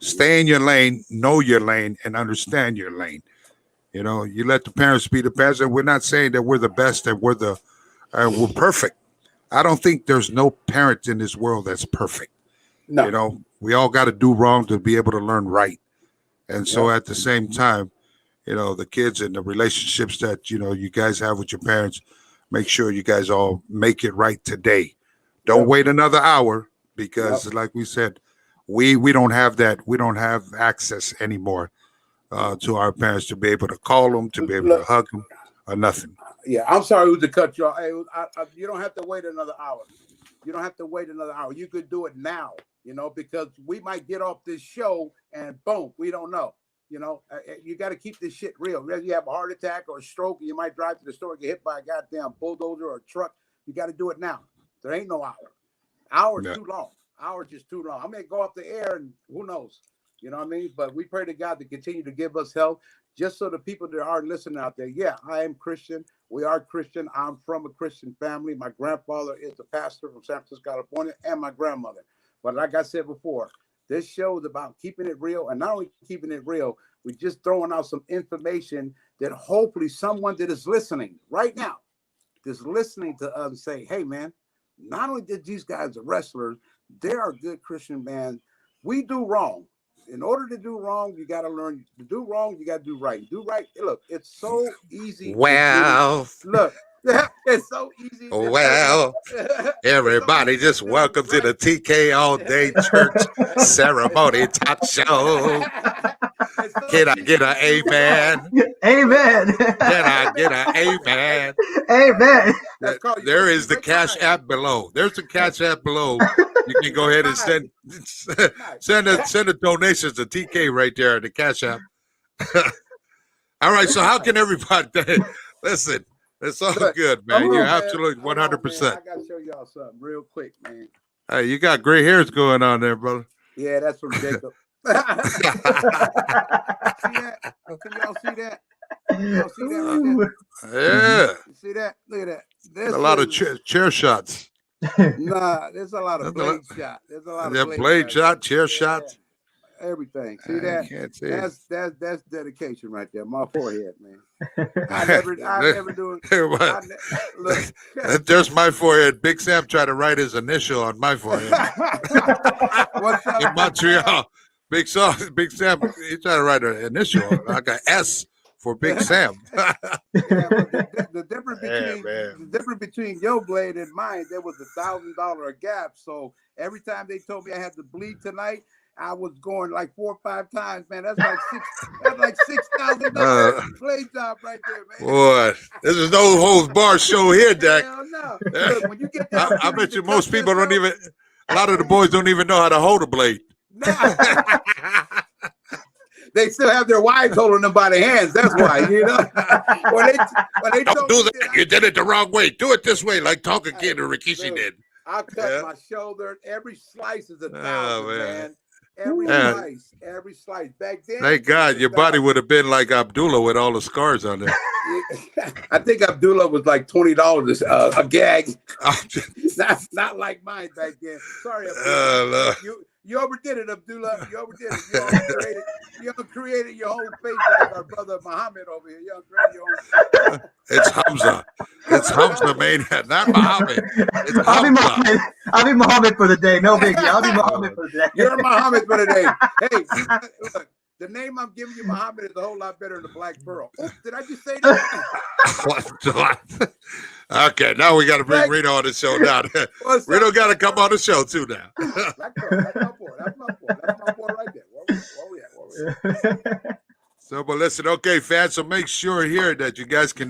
Stay in your lane, know your lane, and understand your lane. You let the parents be the parents, and we're not saying that we're the best and we're perfect. I don't think there's no parent in this world that's perfect. No. We all got to do wrong to be able to learn right. And so at the same time, the kids and the relationships that, you guys have with your parents, make sure you guys all make it right today. Don't wait another hour because like we said, we don't have that. We don't have access anymore to our parents to be able to call them, to be able to hug them or nothing. Yeah, I'm sorry to cut you off. Hey, you don't have to wait another hour. You don't have to wait another hour. You could do it now, because we might get off this show and boom, we don't know. You got to keep this shit real. Whether you have a heart attack or a stroke, you might drive to the store and get hit by a goddamn bulldozer or a truck. You got to do it now. There ain't no hour. Hour's too long. Hour's just too long. I may go off the air and who knows. You know what I mean? But we pray to God to continue to give us health. Just so the people that are listening out there, yeah, I am Christian. We are Christian. I'm from a Christian family. My grandfather is a pastor from San Francisco, California, and my grandmother. But like I said before, this show is about keeping it real. And not only keeping it real, we're just throwing out some information that hopefully someone that is listening right now, is listening to us and say, hey, man, not only did these guys are wrestlers, they are good Christian man. We do wrong. In order to do wrong, you got to learn to do wrong. You got to do right. Do right. Look, it's so easy. Well, look, it's so easy. Well, everybody, just welcome to the TK All Day Church Ceremony Talk Show. Can I get an amen? Amen. Can I get an amen? Amen. There is the Cash App below. There's the Cash App below. You can go ahead and send a donations to TK right there at the Cash App. All right. So how can everybody listen? It's all good, man. You're absolutely 100%. I gotta show y'all something real quick, man. Hey, you got gray hairs going on there, brother. Yeah, that's from Jacob. See that? Can y'all see that? Y'all see that right there? Yeah. You see that? Look at that. There's a lot of chair shots. Nah, there's a lot of blade shot. There's a lot of blade shot, chair shots. Everything. See that? Can't see that's dedication right there. My forehead, man. I never do it. Look, there's my forehead. Big Sam tried to write his initial on my forehead. What's up? In Montreal. Big Sam, he tried to write an initial, like an S for Big Sam. Yeah, but the Man. difference between your blade and mine, there was $1,000 gap. So every time they told me I had to bleed tonight, I was going like 4 or 5 times, man. That's like $6,000 blade job right there, man. Boy, this is no holds bar show here, Dak. Hell no. Look, when you get that, I bet you most people don't even. A lot of the boys don't even know how to hold a blade. Nah. They still have their wives holding them by the hands. That's why, you know. When they Don't do that. You did it the wrong way. Do it this way, like Tonga Kid or Rikishi did. I cut my shoulder. Every slice is $1,000, man. Every slice. Back then. Thank God your body would have been like Abdullah with all the scars on there. I think Abdullah was like $20 a gag. not like mine back then. Sorry, Abdullah. You overdid it, Abdullah. You overdid it. You created your own face like our brother Muhammad over here. You created your own face. It's Hamza. It's Hamza, man. Not Muhammad. It's Hamza. I'll be Muhammad for the day. No biggie. I'll be Muhammad for the day. You're Muhammad for the day. Hey, look, the name I'm giving you, Muhammad, is a whole lot better than the Black Pearl. Oops, did I just say that? Okay, now we got to bring Reno on the show now. Reno got to come on the show too now. Black Pearl, that's my boy. That's my boy right there. Where we at? So, but listen, okay, fans. So make sure here that you guys can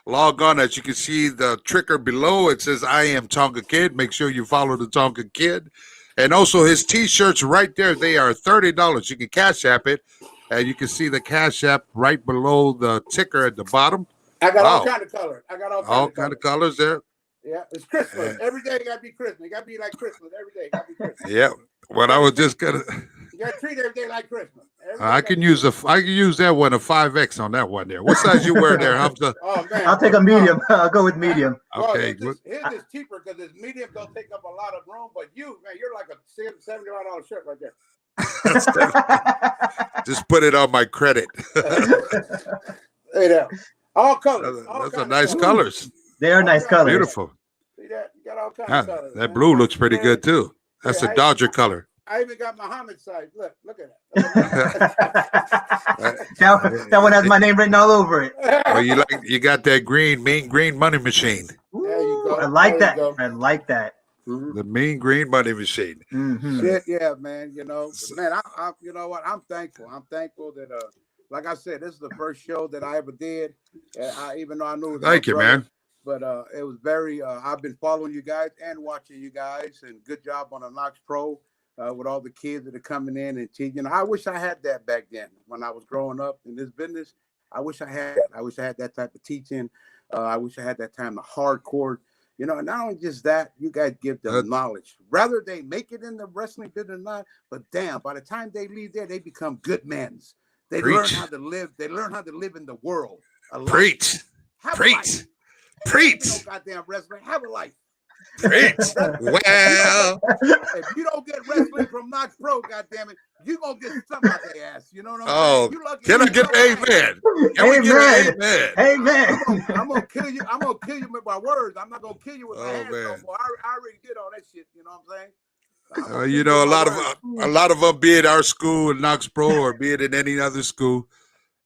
log on. That you can see the trigger below. It says "I am Tonga Kid." Make sure you follow the Tonga Kid. And also his T-shirts right there, they are $30. You can Cash App it, and you can see the Cash App right below the ticker at the bottom. I got all kind of colors. All kind of colors there. Yeah, it's Christmas. Every day got to be Christmas. It got to be like Christmas. Every day got to be Christmas. Yeah. Well, I was just gonna. You got to treat every day like Christmas. I can use that one, a 5X on that one there. What size you wear there, Hamza? Oh man, I'll take a medium. I'll go with medium. Okay, his is cheaper because his medium don't take up a lot of room. But you, man, you're like a $75 shirt right there. Just put it on my credit. Hey there, all colors. Those are nice colors. They are nice colors. Beautiful. See that? You got all kinds of colors. That blue looks pretty good too. That's a Dodger color. I even got Muhammad size. Look at it. that one has my name written all over it. Well, you got that mean green money machine. There you go. I like that. I like that. The mean green money machine. Mm-hmm. Shit, yeah, man. You know, man, I you know what? I'm thankful. I'm thankful that like I said, this is the first show that I ever did. Even though I knew it was Thank you, brother, man. But it was very I've been following you guys and watching you guys, and good job on the Knox Pro. With all the kids that are coming in and teaching. I wish I had that back then when I was growing up in this business. I wish I had that type of teaching. I wish I had that time, the hardcore, you know, and not only just that, you guys give them knowledge. Rather they make it in the wrestling business or not, but damn, by the time they leave there, they become good men. They learn how to live. They learn how to live in the world. Preach. Preach. No goddamn wrestling. Have a life. Preach. Well, if you don't get wrestling from Knox Pro, goddammit, you're gonna get something out their ass. You know what I'm saying? Can I get an amen? Can we get an amen? Amen. I'm gonna kill you. I'm gonna kill you with my words. I'm not gonna kill you with my hands no more. I already did all that shit. You know what I'm saying? You know, a lot of them, be it our school in Knox Pro or be it in any other school,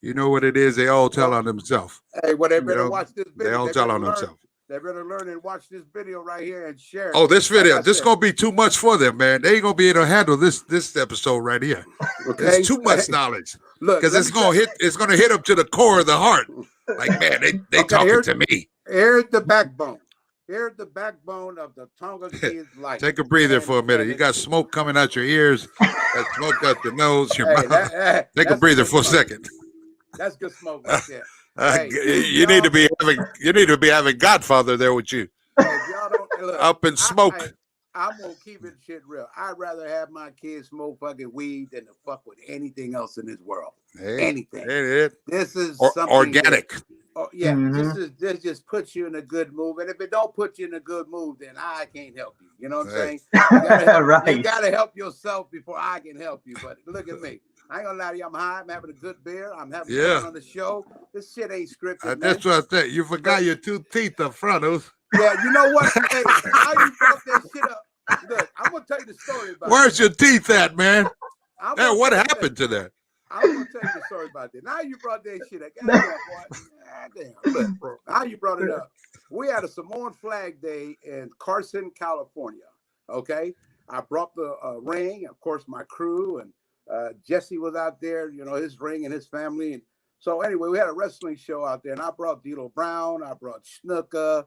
you know what it is. They all tell on themselves. Hey, well, they better watch this video. They all tell on themselves. They better learn and watch this video right here and share. Oh, this video. This is going to be too much for them, man. They ain't going to be able to handle this episode right here. Okay. It's too much knowledge. Look, because it's going to hit them to the core of the heart. Like, man, they talking to me. Here's the backbone. Here's the backbone of the Tonga Kid's life. Take a breather for a minute. You got smoke coming out your ears. Got smoke out your nose, your mouth. Take a breather for a second. That's good smoke right there. You need to be having Godfather there with you. Hey, y'all don't, look, up in smoke. I'm gonna keep it shit real. I'd rather have my kids smoke fucking weed than to fuck with anything else in this world. Anything. This is something organic. This just puts you in a good mood. And if it don't put you in a good mood, then I can't help you. You know what I'm saying? You gotta help yourself before I can help you. But look at me. I ain't gonna lie to you, I'm high. I'm having a good beer. I'm having fun on the show. This shit ain't scripted. That's what I said. You forgot your 2 teeth up front. Yeah, you know what? Hey, how you broke that shit up? Look, I'm gonna tell you the story about Where's your teeth at, man? Hey, what happened to that? I'm gonna tell you the story about that. Now you brought that shit up. Goddamn, boy. Goddamn. Look, bro. Now you brought it up. We had a Samoan Flag Day in Carson, California. Okay. I brought the ring, of course, my crew, and Jesse was out there, you know, his ring and his family. And so anyway, we had a wrestling show out there, and I brought D'Lo Brown, I brought Snuka,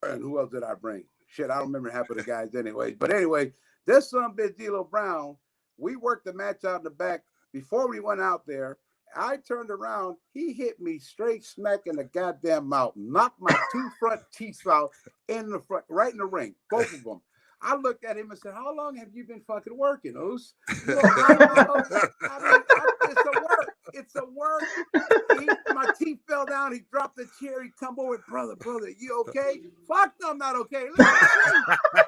and who else did I bring? Shit, I don't remember half of the guys anyway. But anyway, this son bitch D'Lo Brown, we worked the match out in the back. Before we went out there, I turned around, he hit me straight smack in the goddamn mouth, knocked my 2 front teeth out in the front, right in the ring, both of them. I looked at him and said, "How long have you been fucking working, Oos?" You know, it's a work. My teeth fell down. He dropped the chair. He come over, brother, you okay? Fuck no, I'm not okay. Look at me.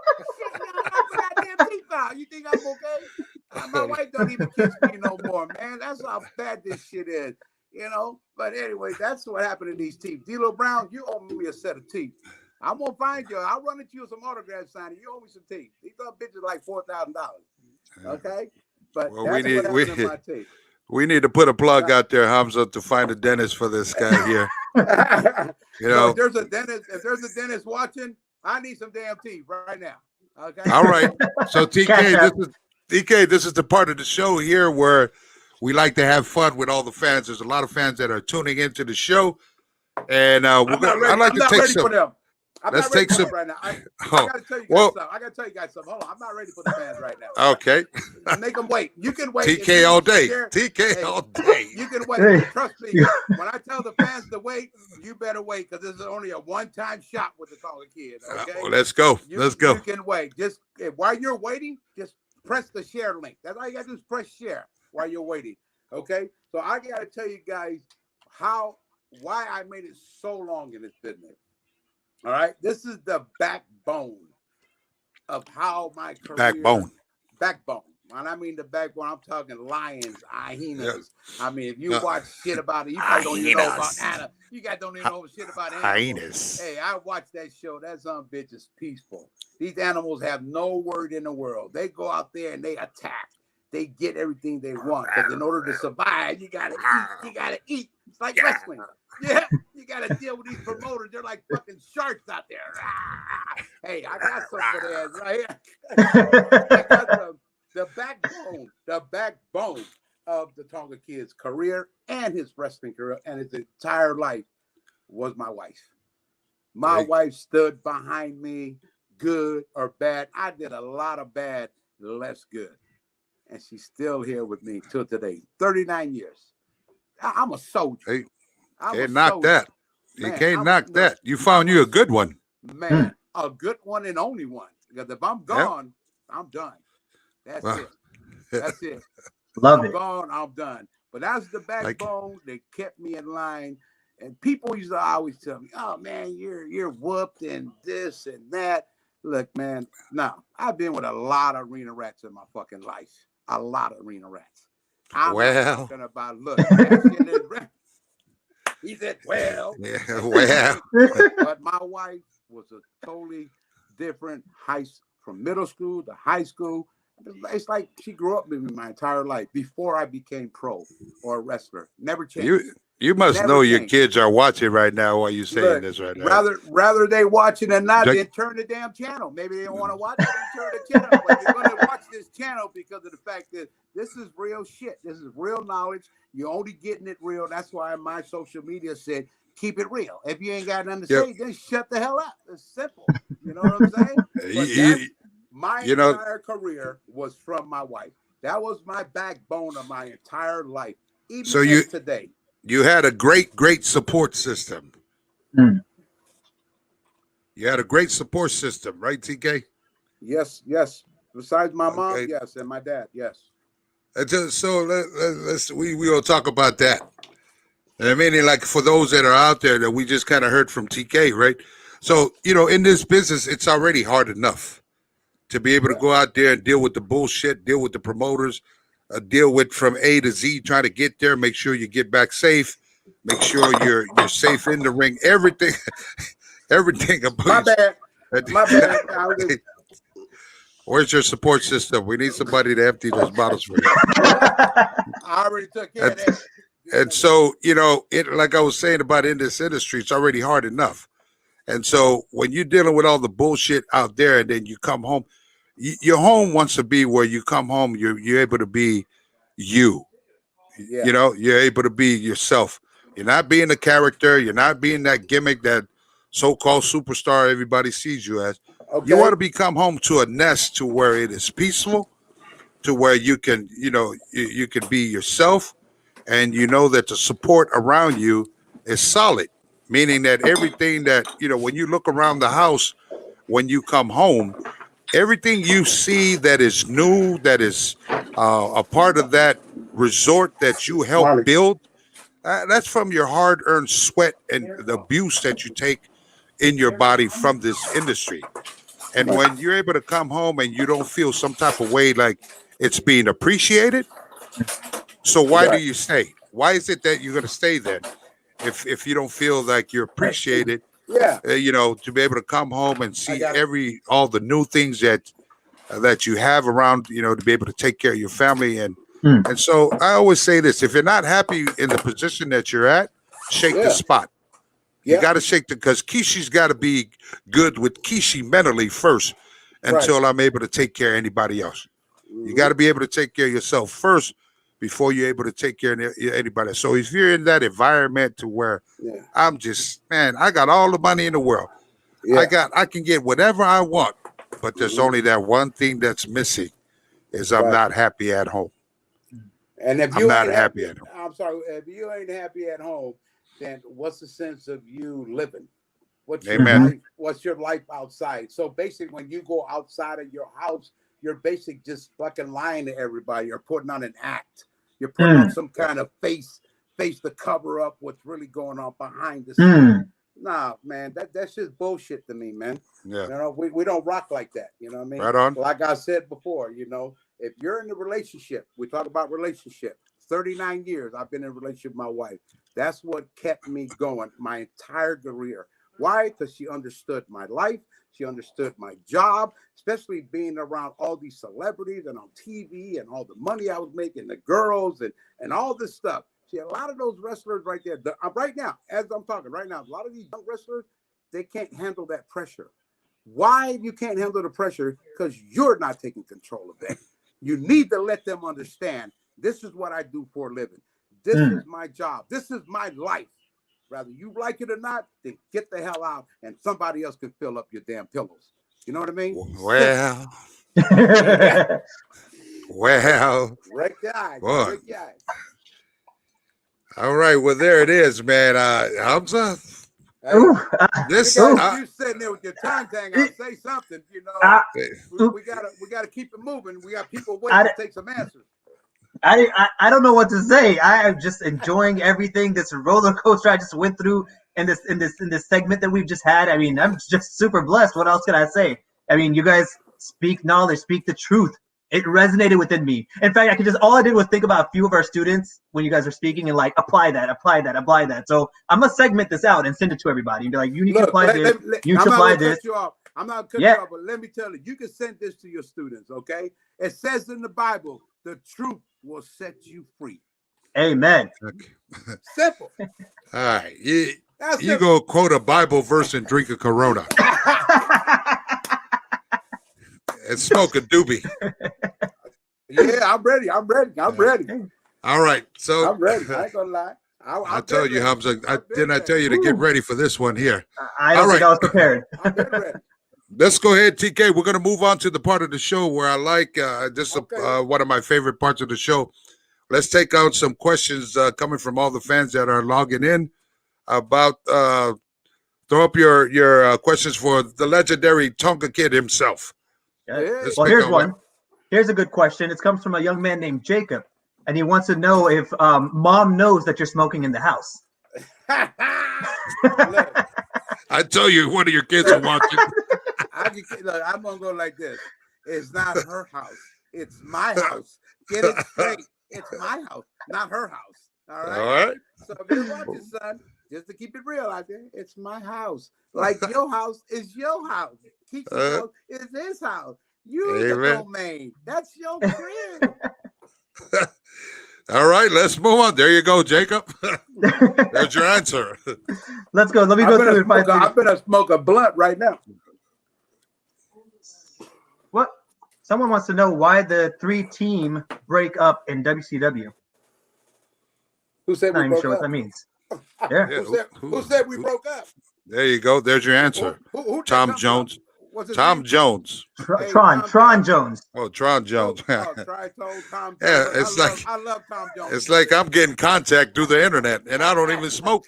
Goddamn teeth out. You think I'm okay? My wife don't even kiss me no more, man. That's how bad this shit is, you know. But anyway, that's what happened to these teeth. D'Lo Brown, you owe me a set of teeth. I'm gonna find you. I'll run into you with some autograph signing. You owe me some teeth. These other bitches like $4,000. Okay, but well, that's what happened to my teeth. We need to put a plug out there, Hamza, to find a dentist for this guy here. You know, so if there's a dentist watching, I need some damn teeth right now. Okay. All right. So TK, this is the part of the show here where we like to have fun with all the fans. There's a lot of fans that are tuning into the show, and I'd like to take some. Let's take some right now. I gotta tell you guys something. I gotta tell you guys something. Hold on, I'm not ready for the fans right now. Okay. Make them wait. You can wait. TK all day. TK all day. You can wait. Trust me. When I tell the fans to wait, you better wait because this is only a one-time shot with the Tonga Kid. Okay. Well, let's go. Let's go. You can wait. Just while you're waiting, just press the share link. That's all you gotta do is press share while you're waiting. Okay. So I gotta tell you guys why I made it so long in this business. All right, this is the backbone of how my career. Backbone. When I mean the backbone, I'm talking lions, hyenas. Yeah. I mean, if you watch shit about it, you probably don't even know about Anna. You guys don't even know shit about animals. Hyenas. Hey, I watched that show. That son bitch is peaceful. These animals have no word in the world. They go out there and they attack. They get everything they want. Because in order to survive, you gotta eat. You gotta eat. It's like wrestling. Yeah, you got to deal with these promoters. They're like fucking sharks out there. Hey, I got some for that right here. I got the backbone of the Tonga Kid's career and his wrestling career and his entire life was my wife. My wife stood behind me, good or bad. I did a lot of bad, less good. And she's still here with me till today. 39 years. I'm a soldier. Hey. Can't knock that. You can't knock that. You found you a good one. Man, a good one and only one. Because if I'm gone, I'm done. That's it. That's it. Love I'm it. gone, I'm done. But that's the backbone that kept me in line. And people used to always tell me, "Oh man, you're whooped and this and that." Look, man, no. I've been with a lot of arena rats in my fucking life. A lot of arena rats. I'm not talking about look. He said, well. Yeah, well. But my wife was a totally different from middle school to high school. It's like she grew up with me my entire life before I became pro or a wrestler. Never changed. You must know your kids are watching right now while you're saying this right now. Rather they watching or not, then turn the damn channel. Maybe they don't want to watch it, then turn the channel. But you're going to watch this channel because of the fact that this is real shit. This is real knowledge. You're only getting it real. That's why my social media said, keep it real. If you ain't got nothing to say, then shut the hell up. It's simple. You know what I'm saying? My entire career was from my wife. That was my backbone of my entire life. Even today. You had a great support system. Mm. You had a great support system, right, TK? Yes. Besides my mom, yes, and my dad, yes. So we will talk about that. And I mean, like for those that are out there that we just kind of heard from TK, right? So, in this business, it's already hard enough to be able to go out there and deal with the bullshit, deal with the promoters, deal with from A to Z, trying to get there, make sure you get back safe, make sure you're safe in the ring, everything about my bad. Where's your support system? We need somebody to empty those bottles for you. I already took care of that. And so, it, like I was saying about in this industry, it's already hard enough. And so when you're dealing with all the bullshit out there and then you come home, your home wants to be where you come home, you're able to be you. Yeah. You're able to be yourself. You're not being a character. You're not being that gimmick, that so-called superstar everybody sees you as. Okay. You want to become home to a nest to where it is peaceful, to where you can, you can be yourself, and you know that the support around you is solid, meaning that everything that, when you look around the house, when you come home, everything you see that is new, that is a part of that resort that you help build, that's from your hard-earned sweat and the abuse that you take in your body from this industry. And when you're able to come home and you don't feel some type of way like it's being appreciated, so why do you stay? Why is it that you're going to stay there if you don't feel like you're appreciated? Yeah. To be able to come home and see all the new things that you have around, to be able to take care of your family. And so I always say this: if you're not happy in the position that you're at, shake the spot. You got to shake because Kishi's got to be good with Kishi mentally first until I'm able to take care of anybody else. You got to be able to take care of yourself first before you're able to take care of anybody. So if you're in that environment to where I'm just, man, I got all the money in the world. I can get whatever I want, but there's only that one thing that's missing is I'm not happy at home. And if I'm you not ain't happy at home. I'm sorry, if you ain't happy at home, then what's the sense of you living? What's your life outside? So basically, when you go outside of your house, you're basically just fucking lying to everybody. You're putting on an act. You're putting on some kind of face to cover up what's really going on behind the scenes. Nah, man, that's just bullshit to me, man. Yeah. We don't rock like that. You know what I mean? Right on. Like I said before, if you're in a relationship, we talk about relationship. 39 years I've been in a relationship with my wife. That's what kept me going my entire career. Why? Because she understood my life. She understood my job, especially being around all these celebrities and on TV and all the money I was making, the girls and all this stuff. See, a lot of those wrestlers right there, right now, as I'm talking right now, a lot of these young wrestlers, they can't handle that pressure. Why you can't handle the pressure? Because you're not taking control of that. You need to let them understand, this is what I do for a living. This is my job. This is my life. Whether you like it or not, then get the hell out and somebody else can fill up your damn pillows. You know what I mean? Well. Well. Break the eye. Boy. Break the eye. All right. Well, there it is, man. Hamza. Hey, you sitting there with your tongue hanging out, say something, we gotta keep it moving. We got people waiting to take some answers. I don't know what to say. I am just enjoying everything, this roller coaster I just went through in this segment that we've just had. I mean, I'm just super blessed. What else can I say? I mean, you guys speak knowledge, speak the truth. It resonated within me. In fact, all I did was think about a few of our students when you guys are speaking and like apply that. So I'm gonna segment this out and send it to everybody and be like, you need to apply this. You should apply this. I'm not cutting you off, but let me tell you, you can send this to your students, okay? It says in the Bible, the truth will set you free. Amen. Okay. Simple. All right. You go quote a Bible verse and drink a Corona. And smoke a doobie. Yeah, I'm ready. All right. So I'm ready. I ain't gonna lie. I told you, Hamza. Didn't I tell you to get ready for this one here? I don't think I was prepared. I've been ready. Let's go ahead, TK. We're going to move on to the part of the show where I like this is one of my favorite parts of the show. Let's take out some questions coming from all the fans that are logging in about throw up your questions for the legendary Tonga Kid himself. Yeah. Well, here's one. Here's a good question. It comes from a young man named Jacob, and he wants to know if mom knows that you're smoking in the house. Look, I tell you, one of your kids are watching. I'm gonna go like this. It's not her house. It's my house. Get it straight. It's my house, not her house. All right. All right. So if you're watching, son, just to keep it real out there, it's my house. Like your house is your house. Keith's house is his house. You the Amen. domain. That's your crib. All right, let's move on. There you go, Jacob. There's your answer. Let's go. Let me go through it. I'm gonna smoke a blunt right now. What? Someone wants to know why the 3-team break up in WCW. Who said I'm we not even broke sure up? what that means. Yeah. Yeah, Who said we broke up? There you go. There's your answer. Who Tom something Jones. up? What's his Tom name? Jones. Hey, Tron Jones. Oh, Tron Jones. Tritone, Tom Jones. Yeah, Look, it's like I love Tom Jones. it's like I'm getting contact through the internet, and I don't even smoke.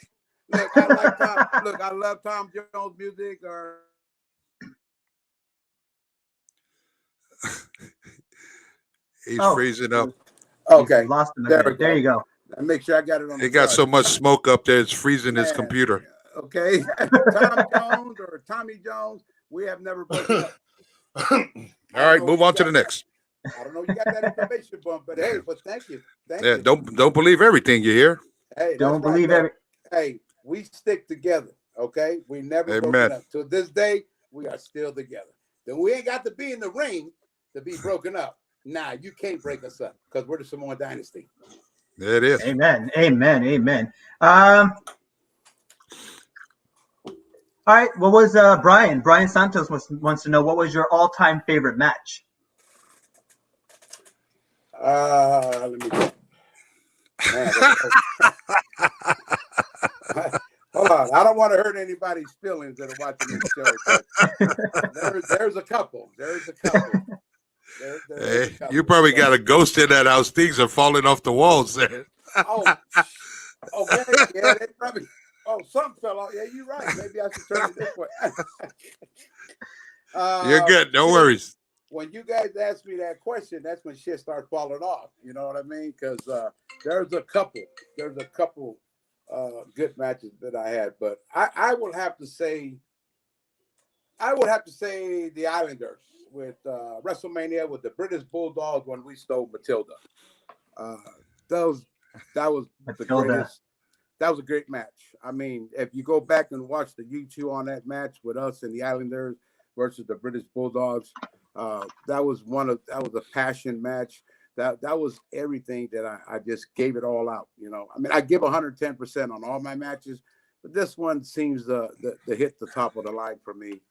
Look, I like Tom. Look, I love Tom Jones music. Or He's freezing up. okay, He's lost in the there you go. I make sure I got it on. He got so much smoke up there, it's freezing his computer. Okay, Tom Jones or Tommy Jones, we have never broken up. All right, move on to the next. I don't know you got that information, but hey, but thank you. Thank you. Don't believe everything you hear. Hey, don't believe every. Hey, we stick together. Okay, we never broken up. To this day, we are still together. Then we ain't got to be in the ring to be broken up. Nah, you can't break us up because we're the Samoan dynasty. There it is. Amen. Amen. Amen. All right. What was Brian? Brian Santos wants to know what was your all-time favorite match? Let me go. Man, hold on. I don't want to hurt anybody's feelings that are watching this show. There's a couple. There's a couple. Hey, you probably got a ghost in that house. Things are falling off the walls there. Oh, okay. Yeah, they probably. Oh, something fell off. Yeah, you're right. Maybe I should turn it this way. You're good. No worries. When you guys ask me that question, that's when shit starts falling off. You know what I mean? Because there's a couple good matches that I had, but I would have to say the Islanders with WrestleMania with the British Bulldogs when we stole Matilda. That was the greatest. That was a great match. I mean, if you go back and watch the YouTube on that match with us and the Islanders versus the British Bulldogs, that was a passion match. That was everything that I just gave it all out. You know, I mean, I give 110% on all my matches, but this one seems to hit the top of the line for me.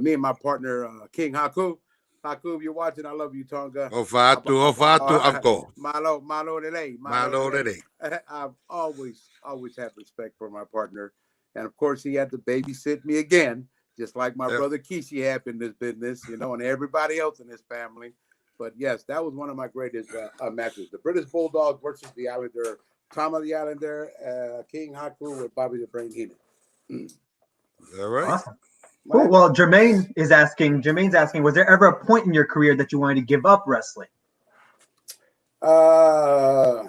Me and my partner, King Haku. Haku, if you're watching, I love you, Tonga. Ofatu, Anko. Malo Lele. I've always had respect for my partner. And of course, he had to babysit me again, just like my brother Rikishi had in this business, you know, and everybody else in his family. But yes, that was one of my greatest matches. The British Bulldog versus the Islander. Tom of the Islander, King Haku with Bobby the Brain Heenan. All right. Awesome. Cool. Well, Jermaine's asking, was there ever a point in your career that you wanted to give up wrestling? Let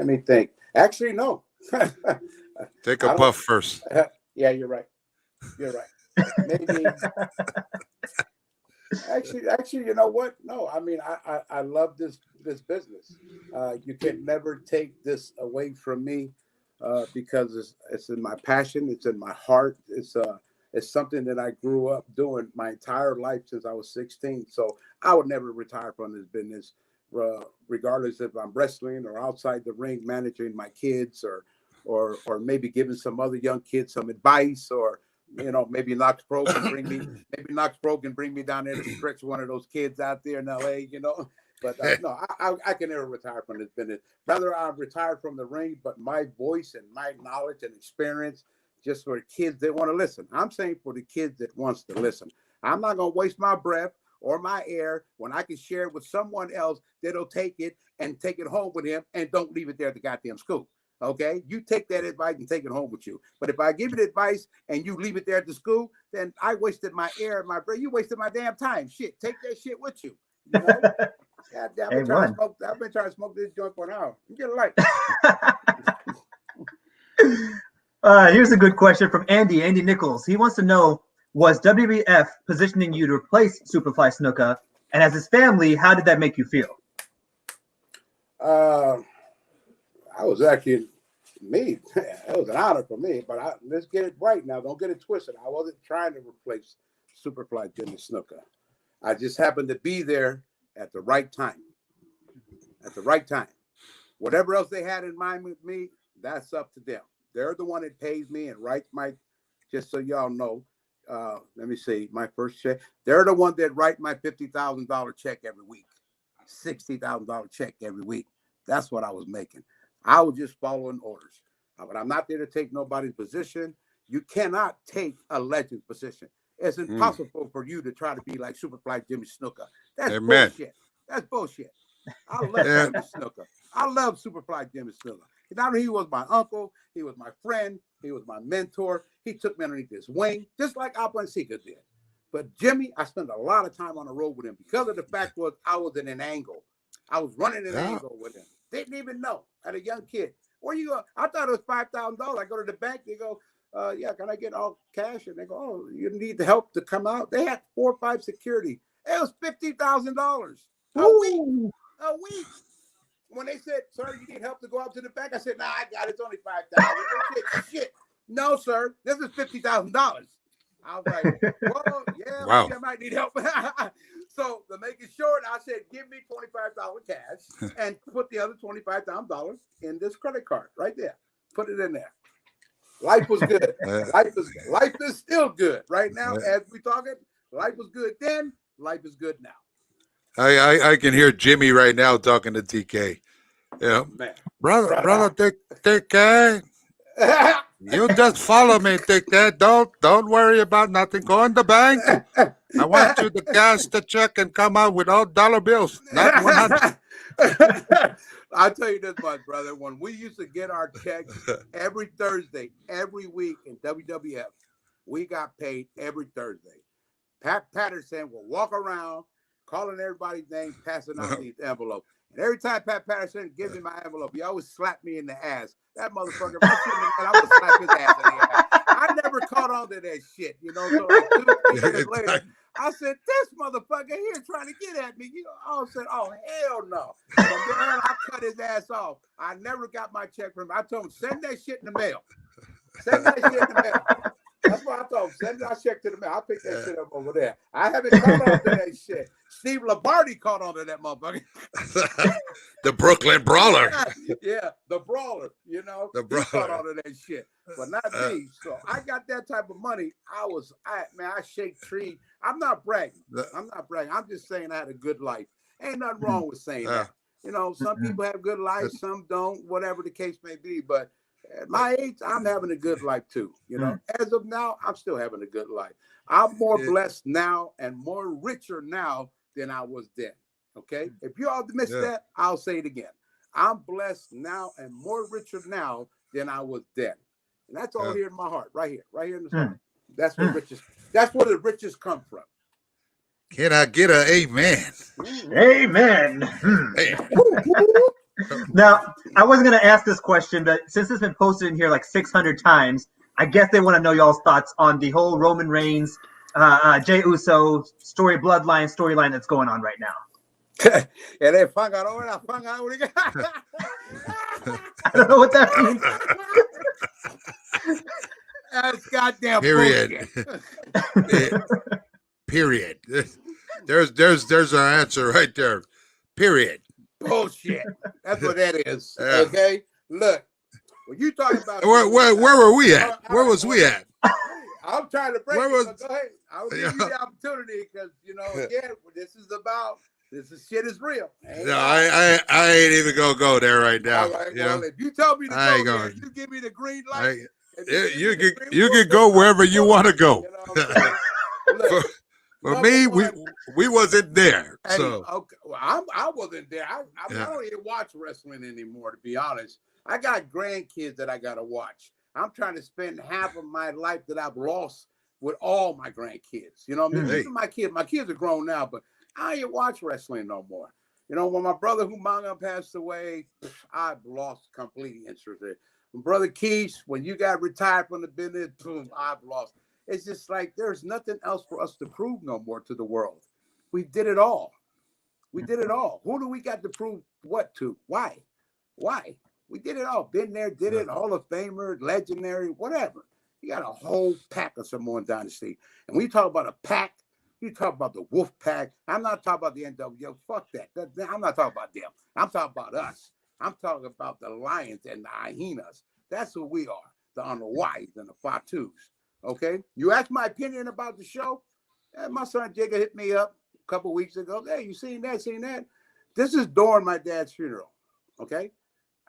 me think. Actually, no. Take a puff first. Yeah, you're right. Maybe. Actually, you know what? No, I mean, I love this business. You can never take this away from me. Because it's in my passion, it's in my heart. It's something that I grew up doing my entire life since I was 16. So I would never retire from this business, regardless if I'm wrestling or outside the ring, managing my kids, or maybe giving some other young kids some advice, or you know, maybe Knox Pro can bring me down there to stretch one of those kids out there in LA, you know. But no, I can never retire from this business. Rather, I've retired from the ring, but my voice and my knowledge and experience, just for the kids that want to listen. I'm saying for the kids that wants to listen. I'm not going to waste my breath or my air when I can share it with someone else that'll take it and take it home with him and don't leave it there at the goddamn school. Okay? You take that advice and take it home with you. But if I give you advice and you leave it there at the school, then I wasted my air and my breath. You wasted my damn time. Shit, take that shit with you. You know? God damn, I've been trying to smoke this joint for an hour. You get a light. Here's a good question from Andy Nichols. He wants to know, was WWF positioning you to replace Superfly Snuka? And as his family, how did that make you feel? I was actually me. It was an honor for me, but let's get it right now. Don't get it twisted. I wasn't trying to replace Superfly Jimmy Snuka. I just happened to be there at the right time. At the right time. Whatever else they had in mind with me, that's up to them. They're the one that pays me and writes my, just so y'all know, let me see, my first check. They're the one that write my $50,000 check every week, $60,000 check every week. That's what I was making. I was just following orders. But I'm not there to take nobody's position. You cannot take a legend's position. It's impossible for you to try to be like Superfly Jimmy Snuka. That's bullshit. That's bullshit. I love Jimmy Snuka. I love Superfly Jimmy Snuka. Not only he was my uncle, he was my friend, he was my mentor. He took me underneath his wing, just like Alpha and Seeker did. But Jimmy, I spent a lot of time on the road with him because of the fact was I was in an angle. I was running an angle with him. Didn't even know at a young kid. Where you go? I thought it was $5,000. I go to the bank. They go, yeah, can I get all cash? And they go, oh, you need the help to come out. They had 4 or 5 security. It was $50,000 a week. A week. When they said, sir, you need help to go out to the bank, I said, nah, I got it. It's only $5,000. Shit. No, sir. This is $50,000. I was like, well, yeah, maybe I might need help. So to make it short, I said, give me $25 cash and put the other $25,000 in this credit card right there. Put it in there. Life was good. Life is still good right now. As we talking, life was good then. Life is good now. I can hear Jimmy right now talking to TK. Yeah, man. Brother, TK. You just follow me, TK. Don't worry about nothing. Go in the bank. I want you to cash the check and come out with all dollar bills, not 100. I'll tell you this much, brother. When we used to get our checks every Thursday, every week in WWF, we got paid every Thursday. Pat Patterson will walk around calling everybody's name, passing out these envelopes. And every time Pat Patterson gives me my envelope, he always slapped me in the ass. That motherfucker, if I see him again, I would slap his ass in the ass. I never caught on to that shit, you know. So like 2 years later, I said, this motherfucker here trying to get at me. You know, I said, oh, hell no. From there on, I cut his ass off. I never got my check from him. I told him, send that shit in the mail. Send that shit in the mail. That's what I told him. Send that check to the mail. I'll pick that shit up over there. I haven't caught on to that shit. Steve Labardi caught on to that motherfucker. The Brooklyn Brawler. Yeah, the Brawler, you know. The Brawler. He caught on to that shit. But not me. So I got that type of money. I shake trees. I'm not bragging. I'm just saying I had a good life. Ain't nothing wrong with saying that. You know, some people have good lives, some don't, whatever the case may be. But at my age, I'm having a good life too. You know, as of now, I'm still having a good life. I'm more blessed now and more richer now than I was then. Okay. If you all missed that, I'll say it again. I'm blessed now and more richer now than I was then. And that's all here in my heart, right here in the heart. That's where riches. That's where the riches come from. Can I get an amen? Amen. Now, I wasn't going to ask this question, but since it's been posted in here like 600 times, I guess they want to know y'all's thoughts on the whole Roman Reigns, Jey Uso storyline that's going on right now. I don't know what that means. That's goddamn period. Period. There's an answer right there. Period. Bullshit. That's what that is. Okay. Look, when you talking about where were we at? Where was we at? I'm trying to break it. Go ahead. I'll give you the opportunity because again, this shit is real. No, I ain't even gonna go there right now. All right, well, if you tell me to go there, you give me the green light. You can go wherever you want to go. For me, we wasn't there. So okay, well, I wasn't there. I don't even watch wrestling anymore, to be honest. I got grandkids that I gotta watch. I'm trying to spend half of my life that I've lost with all my grandkids. You know what I mean? Even my kids are grown now, but I ain't watch wrestling no more. You know, when my brother Humanga passed away, I've lost complete interest in it. When Brother Keish, when you got retired from the business, boom, I've lost. It's just like there's nothing else for us to prove no more to the world. We did it all. We did it all. Who do we got to prove what to? Why? We did it all. Been there, did it. Hall of Famer, legendary, whatever. You got a whole pack of Samoan Dynasty. And when you talk about a pack, You talk about the Wolf Pack. I'm not talking about the NWO. Fuck that. I'm not talking about them. I'm talking about us. I'm talking about the lions and the hyenas. That's who we are. The Unwise and the Fatus. Okay? You asked my opinion about the show? My son Jacob hit me up a couple weeks ago. Hey, you seen that? Seen that? This is during my dad's funeral. Okay?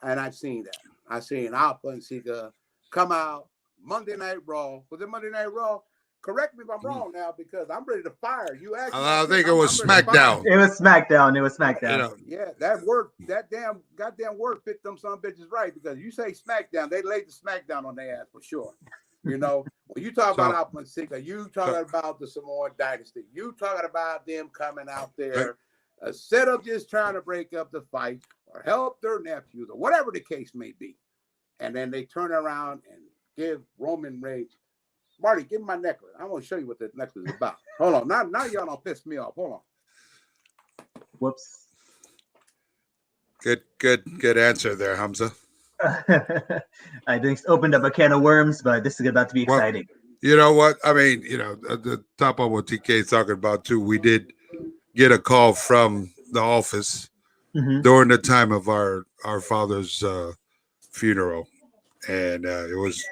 And I've seen that. I seen Alpha and Sika come out Monday Night Raw. Was it Monday Night Raw? Correct me if I'm wrong now, because I'm ready to fire. You asked me. I think it was SmackDown. It was SmackDown. It was SmackDown. You know, Yeah, that work, that goddamn work fit them some bitches right, because you say SmackDown, they laid the SmackDown on their ass for sure. You know, when you talk about Alpha and Sika, you talking about the Samoan Dynasty. You talking about them coming out there, instead of just trying to break up the fight or help their nephews or whatever the case may be. And then they turn around and give Roman Reigns, Marty, give me my necklace. I want to show you what the necklace is about. Hold on. Now y'all don't piss me off. Hold on. Whoops. Good answer there, Hamza. I just opened up a can of worms, but this is about to be exciting. You know what? I mean, you know, the top of what TK is talking about too. We did get a call from the office during the time of our father's funeral, and it was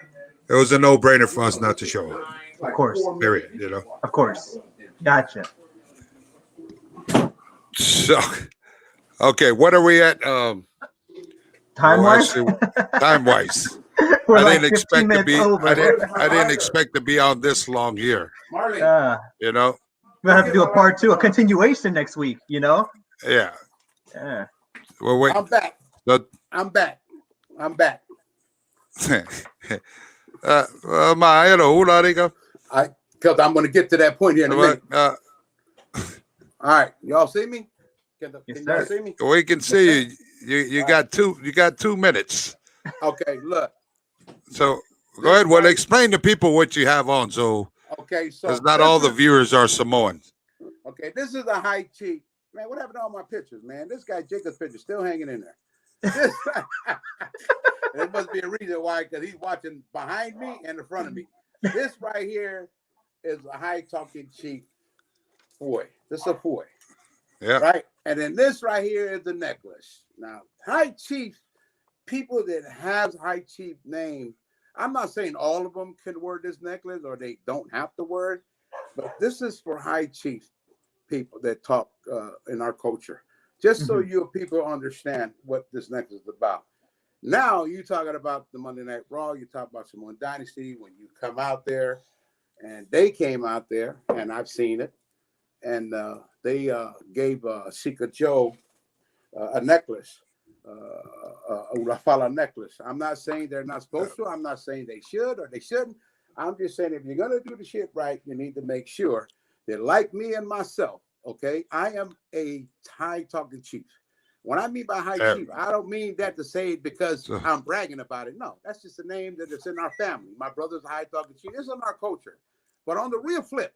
a no-brainer for us not to show up. Of course. Period. You know. Of course. Gotcha. So, okay, what are we at? Time-wise? Time-wise. We're I like didn't 15 expect to minutes be. over. I didn't expect to be on this long here. Marley. You know. We'll have to do a part 2, a continuation next week. You know. Yeah. Yeah. Well, wait. I'm back. I'm back. Because I'm going to get to that point here in a minute. All right, y'all see me? Can y'all see me? We can see you. You got 2 minutes. Okay, look. So go ahead. Well, explain to people what you have on. So because not all the viewers are Samoans. Okay, this is a high chief. Man, what happened to all my pictures, man? This guy Jacob's picture still hanging in there. There must be a reason why, because he's watching behind me and in front of me. This right here is a high talking chief boy. This is a boy. Yeah. Right? And then this right here is the necklace. Now, high chief, people that have high chief name, I'm not saying all of them can wear this necklace or they don't have to wear it, but this is for high chief people that talk in our culture. Just so you people understand what this necklace is about. Now you talking about the Monday Night Raw, you talk about Samoan Dynasty when you come out there, and they came out there, and I've seen it, and they gave Sika Joe a necklace, a Rafala necklace. I'm not saying they're not supposed to. I'm not saying they should or they shouldn't. I'm just saying if you're gonna do the shit right, you need to make sure that, like me and myself, okay, I am a high talking chief. When I mean by high chief, I don't mean that to say it because I'm bragging about it. No, that's just a name that is in our family. My brother's a high talking chief. It's in our culture. But on the real flip,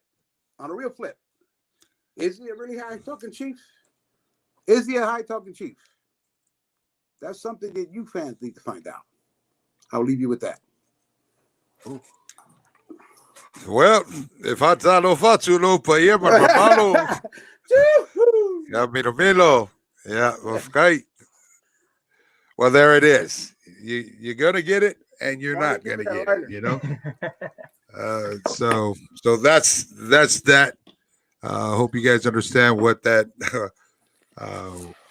is he a really high talking chief? Is he a high talking chief? That's something that you fans need to find out. I'll leave you with that. Well, if I tell no fatulo pa ye marmalo, ya yeah, okay. Well, there it is. You're gonna get it, and you're not gonna get it. You know. So that's that. Hope you guys understand what that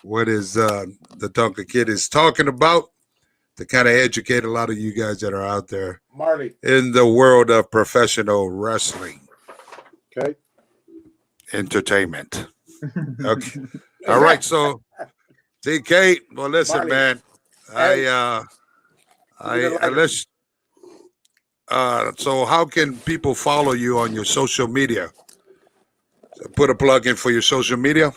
what is the Tonga Kid is talking about, to kind of educate a lot of you guys that are out there, Marley, in the world of professional wrestling. Okay. Entertainment. Okay. All right. So, TK, well, listen, Marley, man. Let's. So, how can people follow you on your social media? So put a plug in for your social media.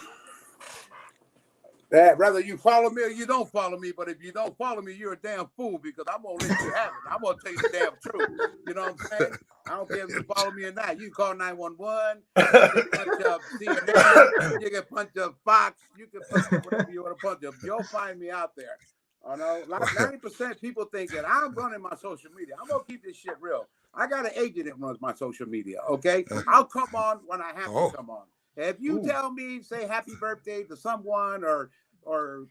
Rather you follow me or you don't follow me, but if you don't follow me, you're a damn fool, because I'm gonna let you have it. I'm gonna tell you the damn truth. You know what I'm saying? I don't care if you follow me or not. You can call 911. You can punch up CNN. You can punch up Fox. You can punch up whatever you want to punch up. You'll find me out there. You know, like 90% people think that I'm running my social media. I'm gonna keep this shit real. I got an agent that runs my social media. Okay, I'll come on when I have to come on. If you tell me, say happy birthday to someone or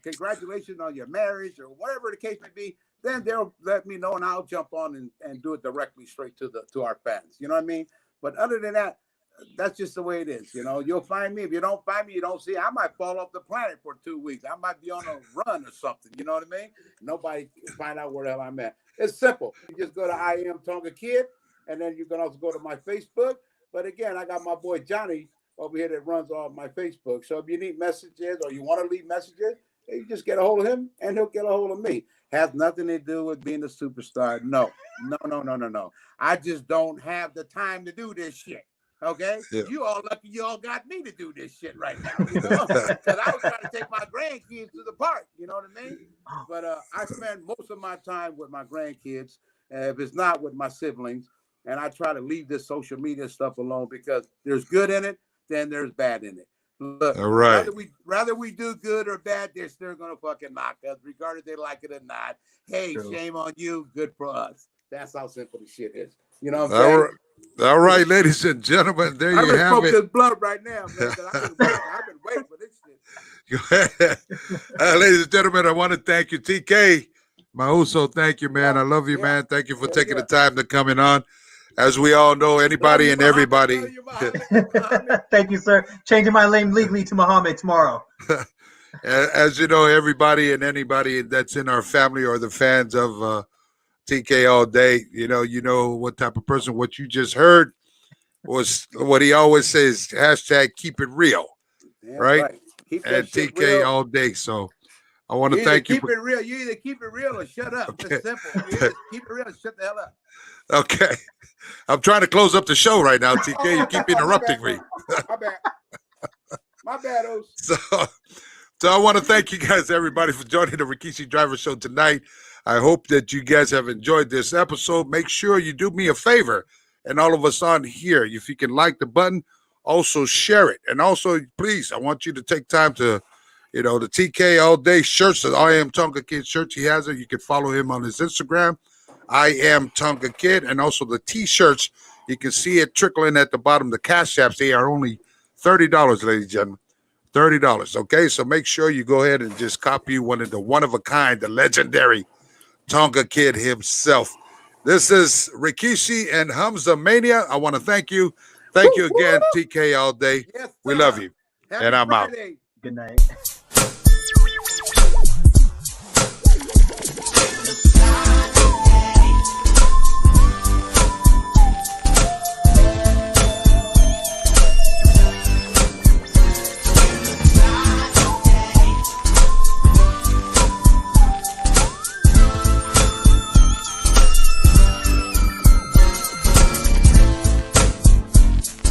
congratulations on your marriage or whatever the case may be, then they'll let me know and I'll jump on and do it directly straight to our fans. You know what I mean? But other than that, that's just the way it is. You know, you'll find me. If you don't find me, you don't see. I might fall off the planet for 2 weeks. I might be on a run or something. You know what I mean? Nobody can find out where the hell I'm at. It's simple. You just go to I Am Tonga Kid, and then you can also go to my Facebook. But again, I got my boy Johnny over here that runs all my Facebook. So if you need messages or you want to leave messages, you just get a hold of him, and he'll get a hold of me. Has nothing to do with being a superstar. No. I just don't have the time to do this shit. Okay, you all lucky you all got me to do this shit right now, you know, because I was trying to take my grandkids to the park, you know what I mean? But I spend most of my time with my grandkids, if it's not with my siblings, and I try to leave this social media stuff alone because there's good in it, then there's bad in it. Look, all right. Rather we do good or bad, they're still gonna fucking knock us, regardless if they like it or not. Hey, shame on you, good for us. That's how simple the shit is. You know what I'm saying? All right, ladies and gentlemen, there you have smoke it. this blunt right now, man. I've been waiting for this shit. Ladies and gentlemen, I want to thank you, TK Mauso. Thank you, man. I love you, man. Thank you for taking the time to coming on. As we all know, anybody and everybody. Thank you, sir. Changing my name legally to Muhammad tomorrow. As you know, everybody and anybody that's in our family or the fans of TK all day, you know what type of person. What you just heard was what he always says, hashtag keep it real, right? Keep and TK real all day. So I want to thank you. Keep it real. You either keep it real or shut up. Okay. It's simple. You either keep it real or shut the hell up. Okay. I'm trying to close up the show right now, TK. You keep interrupting me. My bad, Os. So I want to thank you guys, everybody, for joining the Rikishi Driver Show tonight. I hope that you guys have enjoyed this episode. Make sure you do me a favor, and all of us on here, if you can like the button, also share it. And also, please, I want you to take time to, the TK All Day shirts, the I Am Tonga Kid shirts, he has it. You can follow him on his Instagram, I Am Tonga Kid, and also the T-shirts. You can see it trickling at the bottom. The cash apps, they are only $30, ladies and gentlemen. $30. Okay, so make sure you go ahead and just copy one of a kind, the legendary Tonga Kid himself. This is Rikishi and Hamza Mania. I want to thank you. Thank you again, TK All Day. Yes, we love you. Happy and I'm Friday. out. Good night.